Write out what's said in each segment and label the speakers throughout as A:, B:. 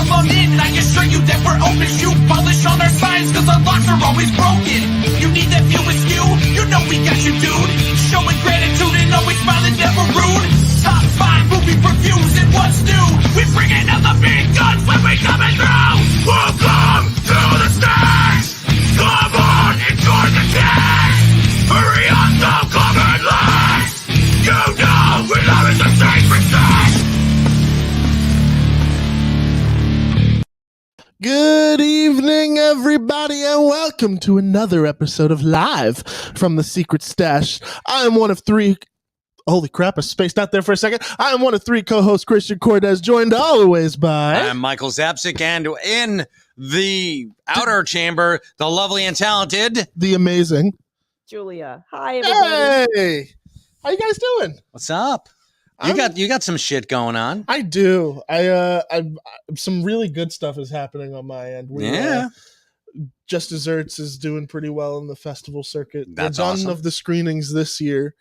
A: Come on in and I can show you that we're open. Shoe polish on our signs cause our locks are always broken. You need that view askew? You know we got you, dude. Showing gratitude and always smiling, never rude. Top 5 movie reviews and what's new. We bring in all the big guns when we coming through. Welcome to the stage. Come on, enjoy the taste. Hurry up, don't come in late. You know we love it the sacred stage.
B: Good evening, everybody, and welcome to another episode of Live from the Secret Stash. I am one of 3. Holy crap, I spaced out there for a second. I am one of 3 co-hosts, Christian Cortez, joined always by...
C: I'm Michael Zapsik, and in the outer chamber, the lovely and talented...
B: the amazing...
D: Julia. Hi, everybody.
B: Hey! How you guys doing?
C: What's up? You got some shit going on.
B: I do. I some really good stuff is happening on my end. Just Desserts is doing pretty well in the festival circuit.
C: That's
B: We're done
C: awesome.
B: of the screenings this year,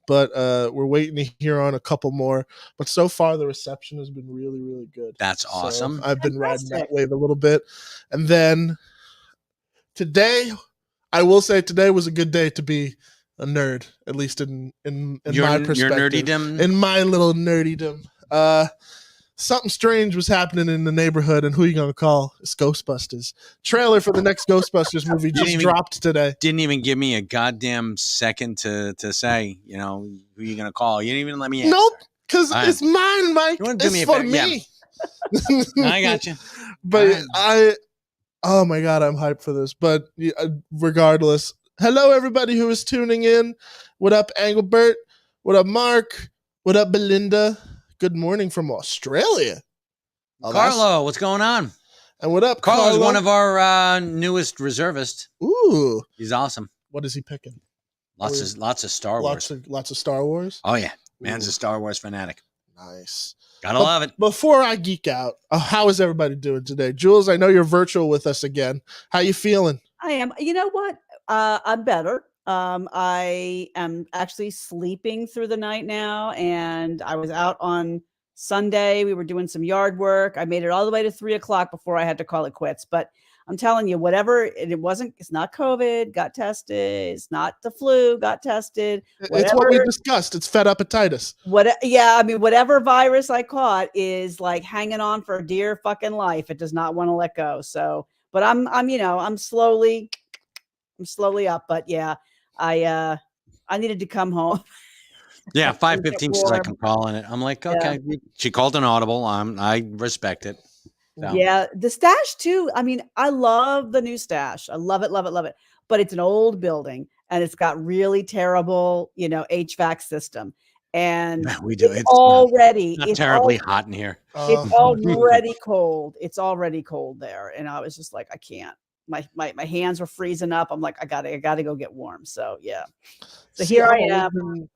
B: but we're waiting to hear on a couple more. But so far, the reception has been really, really good.
C: That's
B: So
C: awesome.
B: I've been riding that
D: Fantastic.
B: wave a little bit. And then today, I will say today was a good day to be a nerd, at least in my perspective.
C: Your nerdydom.
B: In my little nerdydom. Something strange was happening in the neighborhood, and who you gonna call? It's Ghostbusters. Trailer for the next Ghostbusters movie just dropped today.
C: Didn't even give me a goddamn second to say, you know, who you gonna call. You didn't even let me answer.
B: Nope, because
C: All right.
B: it's mine, Mike.
C: You wanna do
B: It's
C: me a
B: for
C: favor? Yeah.
B: me.
C: I got you.
B: But
C: All
B: oh my god, I'm hyped for this. But regardless, hello everybody who is tuning in. What up, Engelbert? What up, Mark? What up, Belinda? Good morning from Australia. Oh, that's-
C: Carlo, what's going on?
B: And what up,
C: Carlo's
B: Carlo?
C: one of our newest reservists.
B: Ooh,
C: He's awesome.
B: what is he picking?
C: Lots of Star Wars.
B: Lots of Star Wars.
C: Oh yeah, man's
B: Ooh,
C: a Star Wars fanatic.
B: nice.
C: Gotta love it.
B: Before I geek out, how is everybody doing today? Jules, I know you're virtual with us again. How you feeling?
D: I am. You know what? I'm better. I am actually sleeping through the night now, and I was out on Sunday. We were doing some yard work. I made it all the way to 3:00 before I had to call it quits. But I'm telling you, whatever it's not COVID, got tested. It's not the flu, got tested.
B: It's what we discussed. It's fed appetitis.
D: Whatever virus I caught is like hanging on for dear fucking life. It does not want to let go. So, but I'm slowly up. But yeah, I needed to come home.
C: Yeah,
D: Get
C: 5:15. She's like,
D: warm.
C: I'm calling it. I'm like, okay. She called an audible. I respect it. So.
D: Yeah, the stash too. I mean, I love the new stash. I love it, love it, love it. But it's an old building and it's got really terrible, HVAC system. And
C: We do.
D: it's already
C: not terribly hot in here.
D: It's already cold. It's already cold there. And I was just like, I can't. My hands were freezing up. I'm like, I gotta go get warm. So yeah. So
B: See,
D: here I
B: I've always
D: am.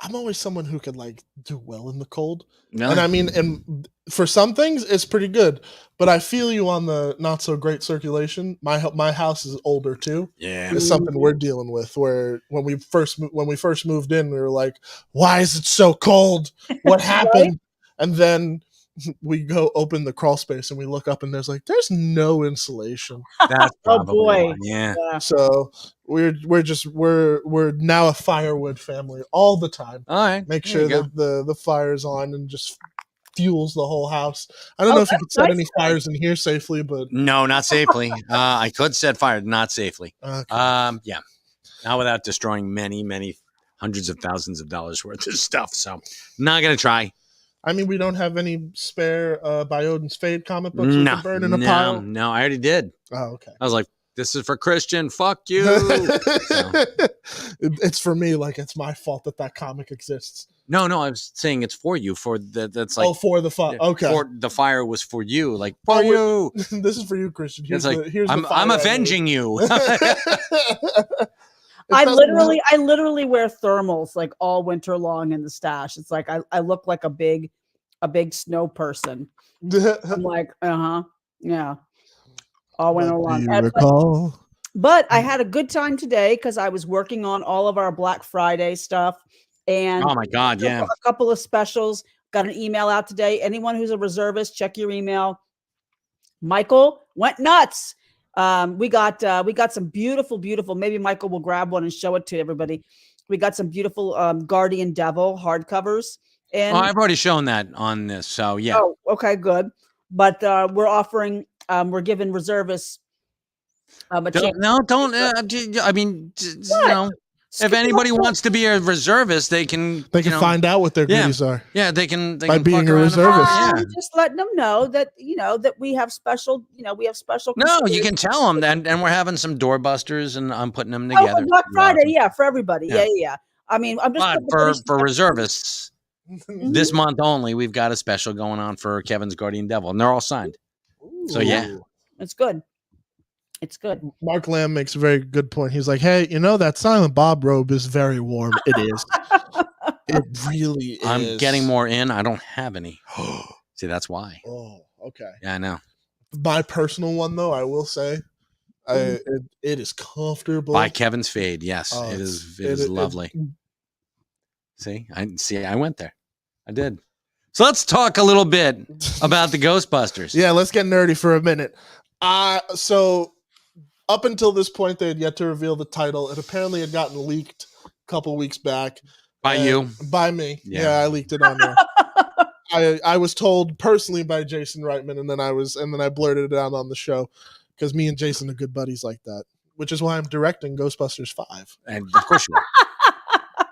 B: I'm always someone who could like do well in the cold.
C: Really?
B: And I mean, and for some things it's pretty good, but I feel you on the not so great circulation. My house is older too.
C: Yeah.
B: It's something we're dealing with. Where when we first moved in, we were like, "Why is it so cold? What happened?" And then we go open the crawl space and we look up and there's no insulation.
C: That's
D: Oh,
C: probably
D: boy.
C: why. Yeah.
D: Yeah.
B: So we're now a firewood family all the time.
C: All right.
B: Make
C: There
B: sure
C: you go.
B: that the fire's on and just fuels the whole house. I don't know if you could set
D: that's
B: any
D: nice.
B: fires in here safely, but
C: No, not safely. I could set fire, not safely.
B: okay.
C: Yeah. Not without destroying many, many hundreds of thousands of dollars worth of stuff. So not gonna try.
B: I mean, we don't have any spare Bioden's Fade comic books we
C: No,
B: could burn in a pile.
C: no, I already did.
B: Oh, okay.
C: I was like, this is for Christian. Fuck you.
B: It's for me. Like it's my fault that comic exists.
C: No, I was saying it's for you. For that's like
B: For the fire. Okay.
C: For the fire was for you. Like for
B: Oh,
C: you.
B: This is for you, Christian. Here's
C: It's like
B: here's the
C: I'm
B: fire I made.
C: avenging you.
D: I
B: It
D: literally wear thermals like all winter long in the stash. It's like I look like a big snow person.
B: doesn't-
D: I'm like, yeah. All winter
B: Do
D: long.
B: you
D: And-
B: recall?
D: But I had a good time today because I was working on all of our Black Friday stuff and
C: Oh my God, yeah.
D: a couple of specials. Got an email out today. Anyone who's a reservist, check your email. Michael went nuts. We got some beautiful. Maybe Michael will grab one and show it to everybody. We got some beautiful Guardian Devil hardcovers. And
C: I've already shown that on this, so yeah.
D: Oh, okay, good. But we're offering, we're giving reservists a chance.
C: I mean, you know, if anybody wants to be a reservist, they can.
B: Find out what their goodies are.
C: Yeah, they can.
B: By being a reservist.
D: Just letting them know that that we have special. We have special.
C: No, you can tell them that, and we're having some doorbusters, and I'm putting them together.
D: Oh, Black Friday, yeah, for everybody. Yeah. I mean, I'm just
C: for reservists. This month only, we've got a special going on for Kevin's Guardian Devil, and they're all signed.
B: Ooh.
C: So yeah,
D: it's good. It's good.
B: Mark Lamb makes a very good point. He's like, hey, that Silent Bob robe is very warm. It is. It really is.
C: I'm getting more in. I don't have any. See, that's why.
B: Oh, okay.
C: Yeah, I know.
B: My personal one, though, I will say, it is comfortable.
C: By Kevin's Fade, yes, it is lovely. I went there. I did. So let's talk a little bit about the Ghostbusters.
B: Yeah, let's get nerdy for a minute. So up until this point, they had yet to reveal the title. It apparently had gotten leaked a couple weeks back.
C: By you?
B: By me. Yeah, I leaked it on there. I was told personally by Jason Reitman, and then I blurted it out on the show because me and Jason are good buddies like that, which is why I'm directing Ghostbusters 5.
C: And of course you are.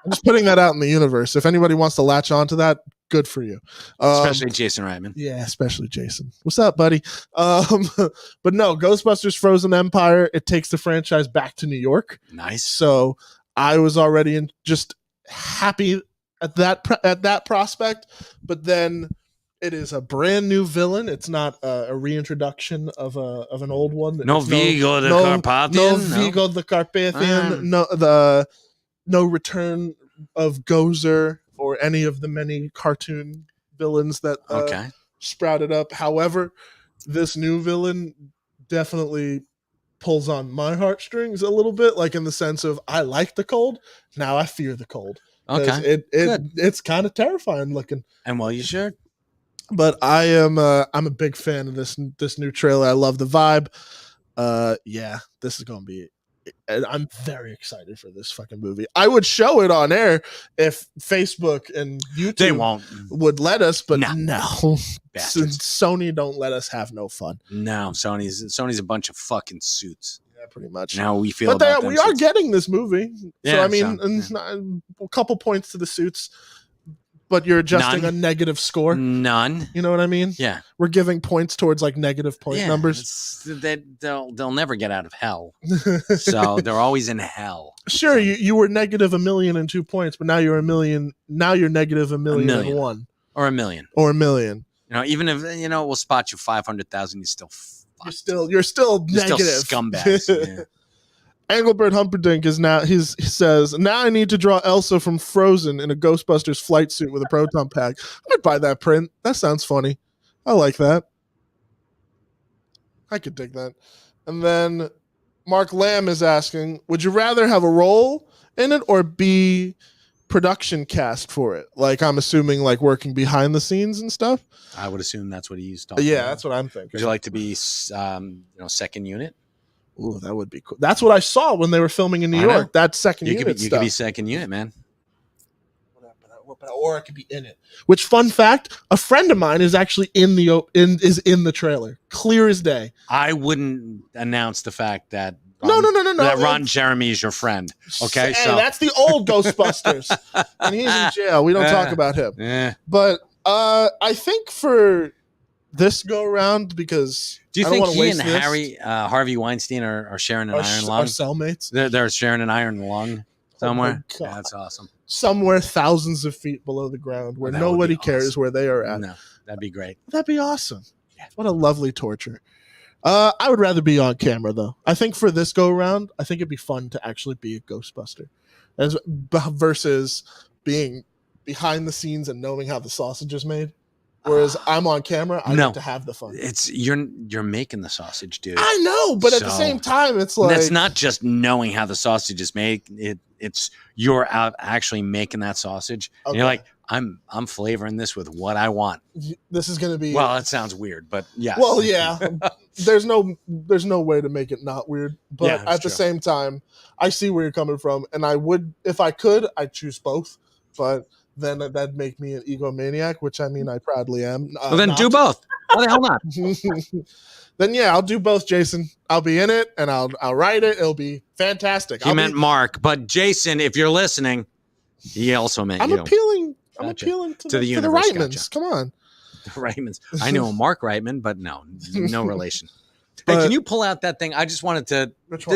B: I'm just putting that out in the universe. If anybody wants to latch onto that, good for you.
C: Especially Jason Reitman.
B: Yeah, especially Jason. What's up, buddy? But no, Ghostbusters Frozen Empire, it takes the franchise back to New York.
C: Nice.
B: So I was already just happy at that prospect, but then it is a brand new villain. It's not a reintroduction of an old one.
C: No Vigo the Carpathian.
B: No Vigo the Carpathian. No return of Gozer or any of the many cartoon villains that sprouted up. However, this new villain definitely pulls on my heartstrings a little bit, like in the sense of I like the cold. Now I fear the cold.
C: Okay.
B: It's kind of terrifying looking.
C: And well, you should.
B: But I'm a big fan of this new trailer. I love the vibe. Yeah, this is gonna be. I'm very excited for this fucking movie. I would show it on air if Facebook and YouTube would let us, but no. Sony don't let us have no fun.
C: No, Sony's a bunch of fucking suits.
B: Yeah, pretty much.
C: Now we feel,
B: but we are getting this movie.
C: Yeah,
B: so I mean, a couple points to the suits. But you're adjusting a negative score.
C: None.
B: You know what I mean?
C: Yeah.
B: We're giving points towards like negative point numbers.
C: They'll never get out of hell. So they're always in hell.
B: Sure, you were negative 1,000,002 points, but now you're $1 million. Now you're negative 1,000,001.
C: Or 1 million.
B: Or 1 million.
C: Even if we'll spot you 500,000,
B: you're still negative.
C: Still scumbags. Yeah.
B: Engelbert Humperdinck he says, now I need to draw Elsa from Frozen in a Ghostbusters flight suit with a proton pack. I'd buy that print. That sounds funny. I like that. I could dig that. And then Mark Lamb is asking, would you rather have a role in it or be production cast for it? Like, I'm assuming like working behind the scenes and stuff.
C: I would assume that's what he's
B: talking about. That's what I'm thinking.
C: Would you like to be second unit?
B: Ooh, that would be cool. That's what I saw when they were filming in New York. That second unit
C: You could be second unit, man.
B: Or I could be in it. Which, fun fact, a friend of mine is actually in the trailer. Clear as day.
C: I wouldn't announce the fact that
B: no.
C: That Ron Jeremy is your friend. Okay,
B: hey, so that's the old Ghostbusters, and he's in jail. We don't talk about him.
C: Yeah.
B: But I think for this go around, because
C: do you think he and Harvey Weinstein are sharing an iron lung?
B: Are cellmates?
C: They're sharing an iron lung somewhere.
B: Oh,
C: that's awesome.
B: Somewhere thousands of feet below the ground where nobody cares where they are at.
C: No, that'd be great.
B: That'd be awesome. Yeah. What a lovely torture. I would rather be on camera, though. I think for this go around, I think it'd be fun to actually be a Ghostbuster versus being behind the scenes and knowing how the sausage is made. Whereas I'm on camera, I get to have the fun.
C: It's you're making the sausage, dude.
B: I know, but at the same time, it's like
C: it's not just knowing how the sausage is made. it's you're out actually making that sausage. And you're
B: Okay.
C: like, I'm flavoring this with what I want.
B: This is going to be.
C: Well, that sounds weird, but yes.
B: Well, yeah. There's no way to make it not weird. But
C: Yeah, that's
B: at the
C: true.
B: same time, I see where you're coming from, and I would, if I could, I'd choose both. But then that'd make me an egomaniac, which I mean I proudly am.
C: Well, then do both. Why the hell not?
B: Then yeah, I'll do both, Jason. I'll be in it, and I'll write it. It'll be fantastic.
C: He meant Mark, but Jason, if you're listening, he also meant
B: I'm
C: you.
B: appealing. I'm
C: Gotcha.
B: appealing to the
C: universe,
B: Reitmans.
C: gotcha.
B: Come on.
C: The Reitmans. I know Mark Reitman, but no relation. Hey,
B: But-
C: can you pull out that thing? I just wanted to
B: Which one?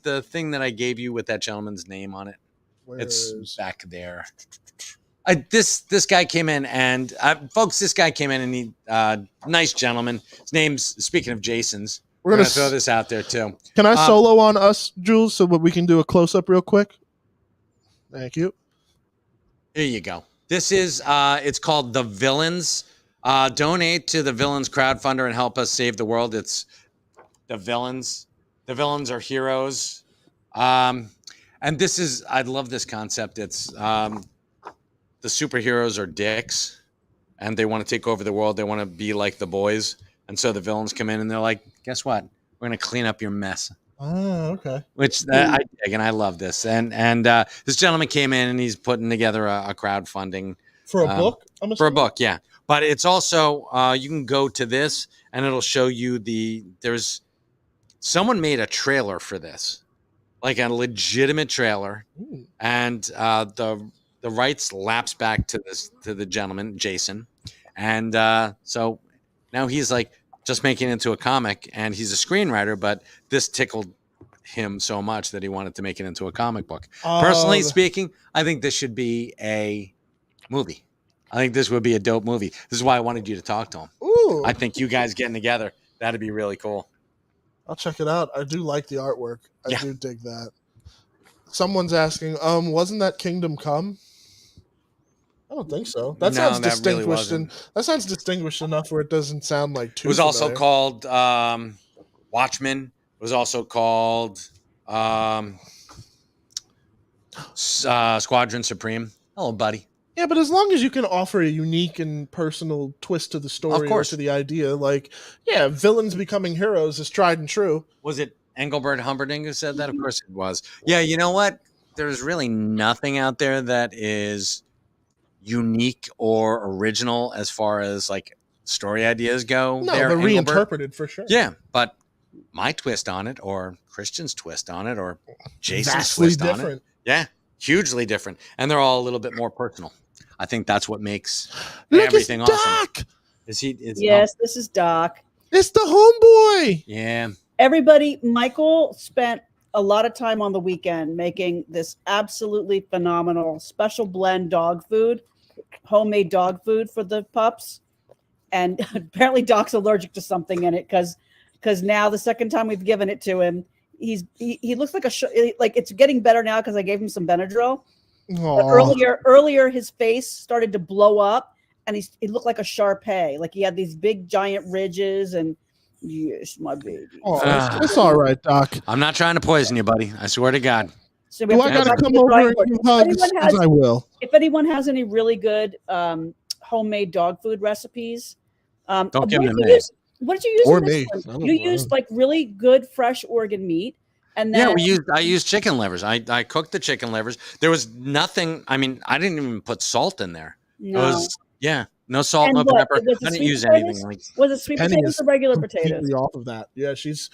C: the thing that I gave you with that gentleman's name on it.
B: Where
C: It's
B: is-
C: back there. This guy came in and folks, this guy came in and he nice gentleman. His name's, speaking of Jason's,
B: We're
C: we're
B: gonna
C: gonna throw this out there too.
B: Can I
C: Um,
B: solo on us, Jules, so that we can do a close up real quick? Thank you.
C: Here you go. This is it's called The Villains. Donate to the Villains crowdfunder and help us save the world. It's the villains. The villains are heroes. And this is, I love this concept. It's the superheroes are dicks and they want to take over the world. They want to be like the boys. And so the villains come in and they're like, guess what? We're going to clean up your mess.
B: Oh, okay.
C: Which I dig and I love this. And this gentleman came in and he's putting together a crowdfunding
B: For a book? I'm
C: for a
B: assuming?
C: book, yeah. But it's also you can go to this and it'll show you there's someone made a trailer for this, like a legitimate trailer,
B: Ooh.
C: and the rights lapse back to the gentleman Jason, and so now he's like just making it into a comic, and he's a screenwriter, but this tickled him so much that he wanted to make it into a comic book. Personally speaking, I think this should be a movie. I think this would be a dope movie. This is why I wanted you to talk to him.
B: Ooh,
C: I think you guys getting together, that'd be really cool.
B: I'll check it out. I do like the artwork. I
C: Yeah.
B: do dig that. Someone's asking, wasn't that Kingdom Come? I don't think so. That
C: No,
B: sounds
C: that really
B: distinguished
C: wasn't.
B: that sounds distinguished enough where it doesn't sound like too
C: It was also
B: familiar.
C: called Watchmen. It was also called Squadron Supreme. Hello, buddy.
B: Yeah, but as long as you can offer a unique and personal twist to the story or
C: course.
B: to the idea, like, yeah, villains becoming heroes is tried and true.
C: Was it Engelbert Humperdinck who said that? Of course it was. Yeah, you know what? There's really nothing out there that is unique or original as far as like story ideas go.
B: No,
C: there,
B: they're
C: Engelbert.
B: reinterpreted for sure.
C: Yeah, but my twist on it, or Christian's twist on it, or Jason's
B: Vastly
C: twist on it,
B: different.
C: yeah, hugely different, and they're all a little bit more personal. I think that's what makes
B: Look,
C: everything
B: it's
C: awesome.
B: Doc!
C: Is he? Is,
D: Yes, this is Doc.
B: It's the homeboy.
C: yeah.
D: Everybody, Michael spent a lot of time on the weekend making this absolutely phenomenal special blend dog food, homemade dog food for the pups. And apparently Doc's allergic to something in it because now the second time we've given it to him, he looks like like it's getting better now because I gave him some Benadryl. But
B: Aw.
D: earlier his face started to blow up and he looked like a Shar-Pei. Like he had these big giant ridges and yes, my baby.
B: Aw, it's all right, Doc.
C: I'm not trying to poison you, buddy. I swear to God.
D: So we
B: Do
D: have
B: I
D: to
B: gotta
D: go back to
B: come
D: the
B: over
D: drawing
B: and
D: board.
B: give hugs? Because I will.
D: If anyone has any really good homemade dog food recipes,
C: Don't
D: what
C: give
D: did
C: them
D: you
C: names.
D: use? What did you use?
B: Or
D: in this
B: me.
D: one?
B: I don't
D: You
B: know.
D: used like really good fresh organ meat, and then
C: Yeah, I used chicken livers. I cooked the chicken livers. There was nothing. I mean, I didn't even put salt in there.
D: no.
C: It was no salt,
D: And
C: no
D: what?
C: pepper.
D: Was it
C: I didn't
D: sweet
C: use
D: potatoes?
C: anything like.
D: Was it sweet
B: Penny
D: potatoes
B: is
D: or regular
B: completely
D: potatoes?
B: off of that. Yeah, she's.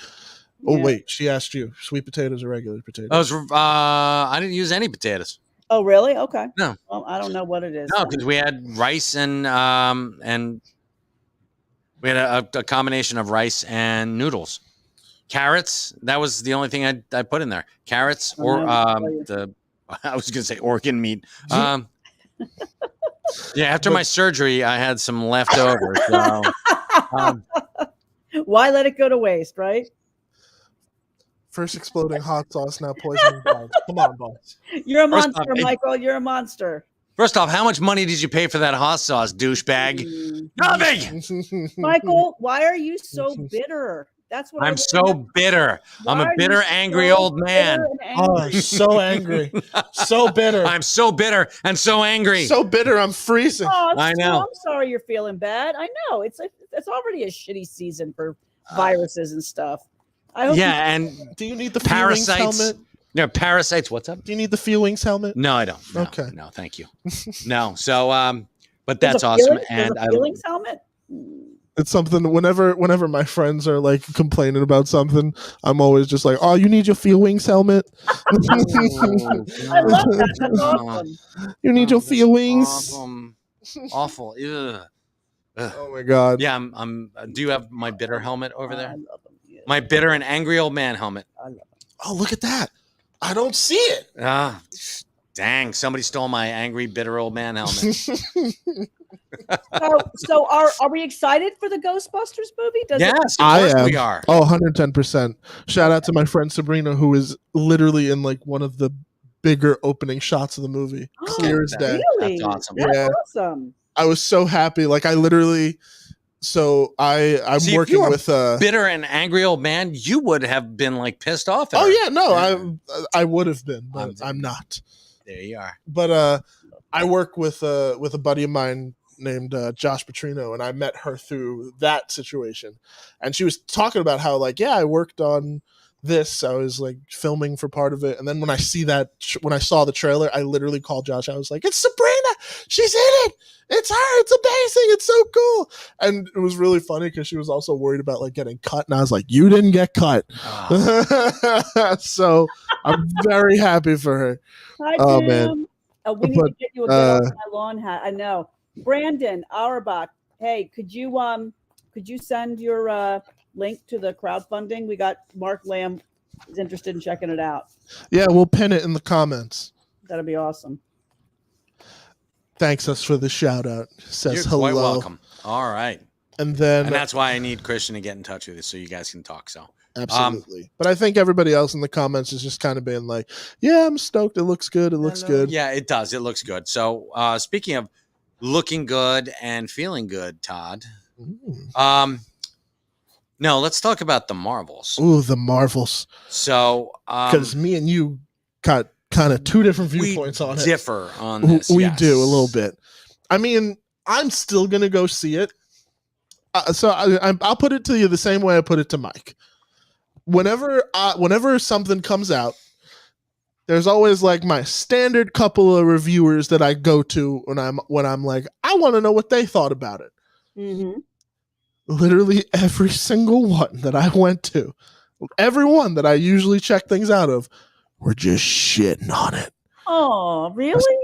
B: Oh
D: Yeah.
B: wait, she asked you: sweet potatoes or regular potatoes?
C: I was. I didn't use any potatoes.
D: Oh, really? Okay.
C: No.
D: Well, I don't know what it is.
C: No,
D: then.
C: because we had rice and we had a combination of rice and noodles. Carrots. That was the only thing I put in there. Carrots
D: Oh,
C: or
D: no, I'll tell you.
C: the. I was gonna say organ meat. Yeah, after my surgery, I had some leftovers. So,
D: Why let it go to waste, right?
B: First exploding hot sauce, now poisoning dogs. Come on, boss.
D: You're a
C: First
D: monster,
C: off,
D: Michael. You're a monster.
C: first off, how much money did you pay for that hot sauce, douchebag?
D: Mm.
C: Nothing.
D: Michael, why are you so bitter? That's what I
C: I'm
D: wanna
C: so
D: know.
C: bitter. I'm
D: Why
C: a
D: are you
C: bitter, angry
D: so
C: old man.
D: bitter and
B: Oh,
D: angry?
B: so angry, so bitter,
C: I'm so bitter and so angry.
B: so bitter. I'm freezing.
D: Oh,
C: I
D: Stu,
C: know.
D: I'm sorry you're feeling bad. I know it's already a shitty season for viruses and stuff. I hope
C: Yeah, and
B: Do you need the Feelings
C: parasites.
B: helmet?
C: No, parasites. What's up?
B: Do you need the Feelings helmet?
C: No, I don't. No,
B: Okay.
C: No, thank you. No. So, but
D: there's
C: that's
D: a
C: awesome.
D: feeling-
C: And
D: there's a feelings helmet.
B: It's something whenever my friends are like complaining about something, I'm always just like, "Oh, you need your Feelings helmet.
C: Oh,
D: I love that. That's
C: God.
D: awesome.
B: You need your
C: That's
B: feelings."
C: Awful. Ugh. Ugh.
B: Oh my god.
C: Yeah, I'm. Do you have my bitter helmet over
D: I
C: there?
D: love them. Yeah,
C: My bitter and angry old man helmet.
D: I love them.
B: Oh, look at that. I don't see it.
C: Ah, dang! Somebody stole my angry, bitter old man helmet.
D: So are we excited for the Ghostbusters movie?
C: Yes, of
B: I
C: course
B: am.
C: we are.
B: Oh, 110%. Shout out to my friend Sabrina, who is literally in like one of the bigger opening shots of the movie. Clear as day.
D: Really?
C: That's awesome.
D: That's
B: Yeah.
D: awesome.
B: I was so happy. Like I literally I'm
C: See, if
B: working
C: you were
B: with
C: bitter and angry old man, you would have been like pissed off. At
B: Oh
C: her.
B: yeah, no,
C: Yeah.
B: I would have been, but I'm not.
C: There you are.
B: But I work with a buddy of mine named Josh Petrino, and I met her through that situation. And she was talking about how like, yeah, I worked on this. I was like filming for part of it, and then when I saw the trailer, I literally called Josh. I was like, "It's Sabrina. She's in it. It's her. It's amazing. It's so cool." And it was really funny because she was also worried about like getting cut, and I was like, "You didn't get cut."
C: Oh.
B: So I'm very happy for her.
D: Hi,
B: Oh,
D: Jim.
B: man.
D: Oh, we need to
B: But,
D: get you a get off my lawn hat. I know. Brandon Auerbach. Hey, could you send your link to the crowdfunding? We got Mark Lamb is interested in checking it out.
B: Yeah, we'll pin it in the comments.
D: That'd be awesome.
B: Thanks us for the shout out. Says
C: You're
B: hello.
C: quite welcome. All right.
B: And then
C: And that's why I need Christian to get in touch with you so you guys can talk. So
B: absolutely. But I think everybody else in the comments is just kind of being like, "Yeah, I'm stoked. It looks good. It looks good."
C: yeah, it does. It looks good. So speaking of looking good and feeling good, Todd. No, let's talk about the Marvels.
B: Ooh, the Marvels.
C: So
B: Because me and you got kind of two different
C: we
B: viewpoints on it.
C: differ on this.
B: We
C: yes.
B: do a little bit. I mean, I'm still gonna go see it. So I'll put it to you the same way I put it to Mike. Whenever something comes out, there's always like my standard couple of reviewers that I go to when I'm like, I want to know what they thought about it.
D: Mm-hmm.
B: Literally every single one that I went to, every one that I usually check things out of, were just shitting on it.
D: Oh, really?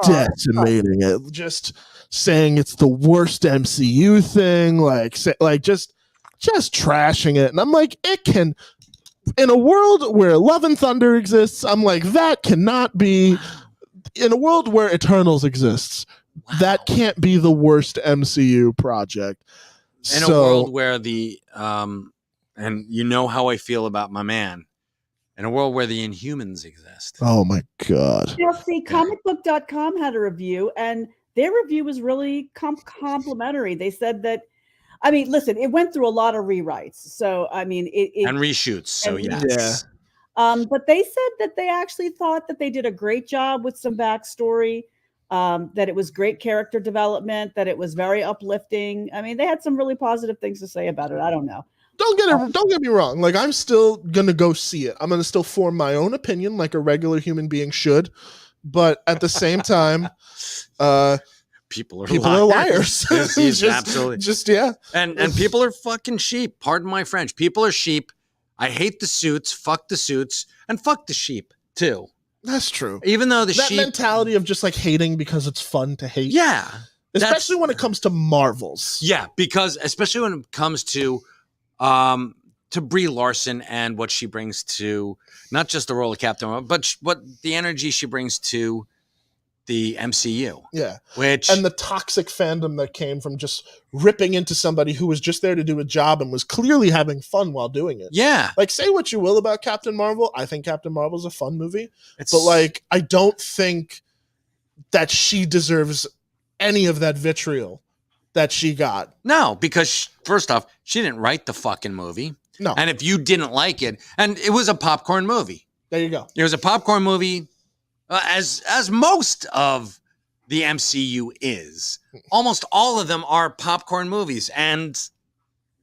B: Decimating it, just saying it's the worst MCU thing, like just trashing it. And I'm like, it can, in a world where Love and Thunder exists, I'm like, that cannot be, in a world where Eternals exists, that can't be the worst MCU project.
C: In a world where the and you know how I feel about my man, in a world where the Inhumans exist.
B: Oh my god.
D: Now, see, comicbook.com had a review, and their review was really complimentary. They said that, I mean, listen, it went through a lot of rewrites. So, I mean,
C: And reshoots. So
D: and
C: yes.
D: but they said that they actually thought that they did a great job with some backstory, that it was great character development, that it was very uplifting. I mean, they had some really positive things to say about it. I don't know.
B: Don't get me wrong. Like, I'm still gonna go see it. I'm gonna still form my own opinion, like a regular human being should. But at the same time,
C: People are
B: liars.
C: Yes, absolutely.
B: Just yeah.
C: And people are fucking sheep. Pardon my French. People are sheep. I hate the suits. Fuck the suits. And fuck the sheep too.
B: That's true.
C: Even though the
B: That
C: sheep
B: mentality of just like hating because it's fun to hate.
C: Yeah.
B: Especially when it comes to Marvels.
C: Yeah, because especially when it comes to Brie Larson and what she brings to not just the role of Captain Marvel, but what the energy she brings to the MCU.
B: Yeah.
C: And
B: the toxic fandom that came from just ripping into somebody who was just there to do a job and was clearly having fun while doing it.
C: Yeah.
B: Like, say what you will about Captain Marvel. I think Captain Marvel's a fun movie. But like, I don't think that she deserves any of that vitriol that she got.
C: No, because first off, she didn't write the fucking movie.
B: No.
C: And if you didn't like it, and it was a popcorn movie.
B: There you go.
C: It was a popcorn movie, as most of the MCU is. Almost all of them are popcorn movies. And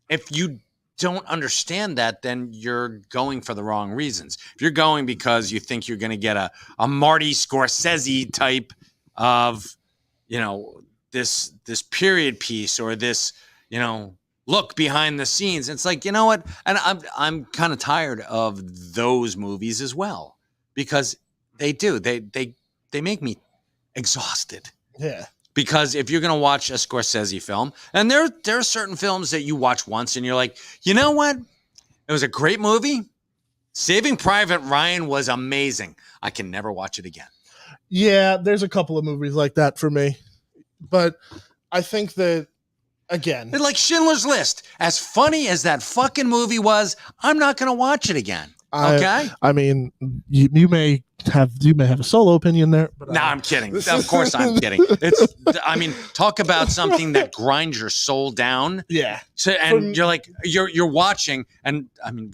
C: if you don't understand that, then you're going for the wrong reasons. If you're going because you think you're going to get a Marty Scorsese type of, this period piece or this, look behind the scenes, it's like, you know what? And I'm kind of tired of those movies as well, because they make me exhausted.
B: Yeah.
C: Because if you're going to watch a Scorsese film, and there are certain films that you watch once and you're like, you know what? It was a great movie. Saving Private Ryan was amazing. I can never watch it again.
B: Yeah, there's a couple of movies like that for me. But I think that, again,
C: It's like Schindler's List. As funny as that fucking movie was, I'm not going to watch it again. Okay?
B: I mean, you may have a solo opinion there, but
C: No, I'm kidding. Of course I'm kidding. Talk about something that grinds your soul down.
B: yeah.
C: You're like, you're watching, and I'm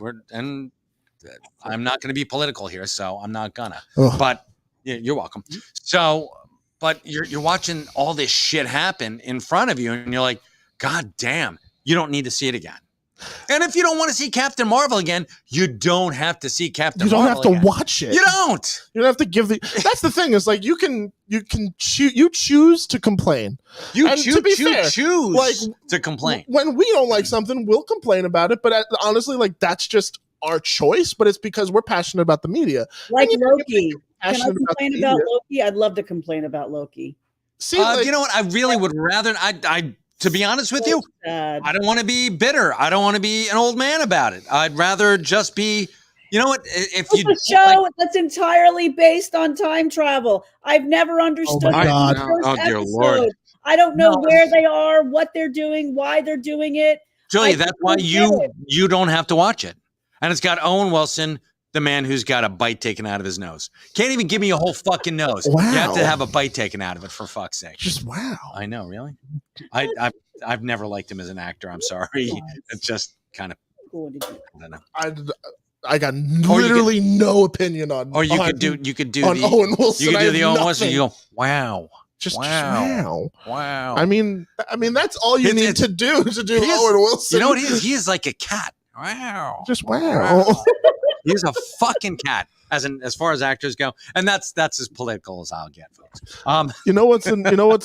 C: not going to be political here, so I'm not gonna.
B: Ugh.
C: But yeah, you're welcome. So, but you're watching all this shit happen in front of you, and you're like, God damn, you don't need to see it again. And if you don't want to see Captain Marvel again, you don't have to see Captain
B: You don't
C: Marvel
B: have to
C: again.
B: watch it.
C: You don't.
B: You don't have to give the. That's the thing. Is like you choose to complain.
C: You
B: And to be fair,
C: choose
B: like,
C: to complain.
B: When we don't like something, we'll complain about it. But honestly, like that's just our choice. But it's because we're passionate about the media.
D: Like
B: And you-
D: Loki. Can I
B: passionate
D: complain
B: the
D: about
B: media.
D: Loki? I'd love to complain about Loki.
B: See, like,
C: You know what? I really would rather. To be honest with you,
D: Sad.
C: I don't want to be bitter. I don't want to be an old man about it. I'd rather just be. You know what? If
D: It's
C: you
D: a show that's entirely based on time travel. I've never understood
B: my
D: the
B: God.
D: first
C: Oh, dear
D: episode.
C: Lord.
D: I don't know where they are, what they're doing, why they're doing it.
C: Julia,
D: I
C: that's why
D: don't get it.
C: you don't have to watch it. And it's got Owen Wilson, the man who's got a bite taken out of his nose. Can't even give me a whole fucking nose. You have to
B: Wow.
C: have a bite taken out of it, for fuck's sake.
B: just wow.
C: I know, really. I've never liked him as an actor. I'm sorry. It's just kind of,
D: Going to do.
C: I don't know.
B: I got
C: Or you
B: literally no opinion on.
C: Or you
B: on,
C: could do
B: on
C: the
B: Owen Wilson.
C: you could
B: I
C: do
B: have
C: the Owen Wilson.
B: nothing.
C: You go, wow,
B: Just
C: wow.
B: wow.
C: wow.
B: I mean, that's all you need
C: It's-
B: to do to do
C: he is-
B: Owen Wilson.
C: You know what he is? He is like a cat. Wow.
B: Just wow.
C: He's a fucking cat, as far as actors go, and that's as political as I'll get, folks.
B: You know what's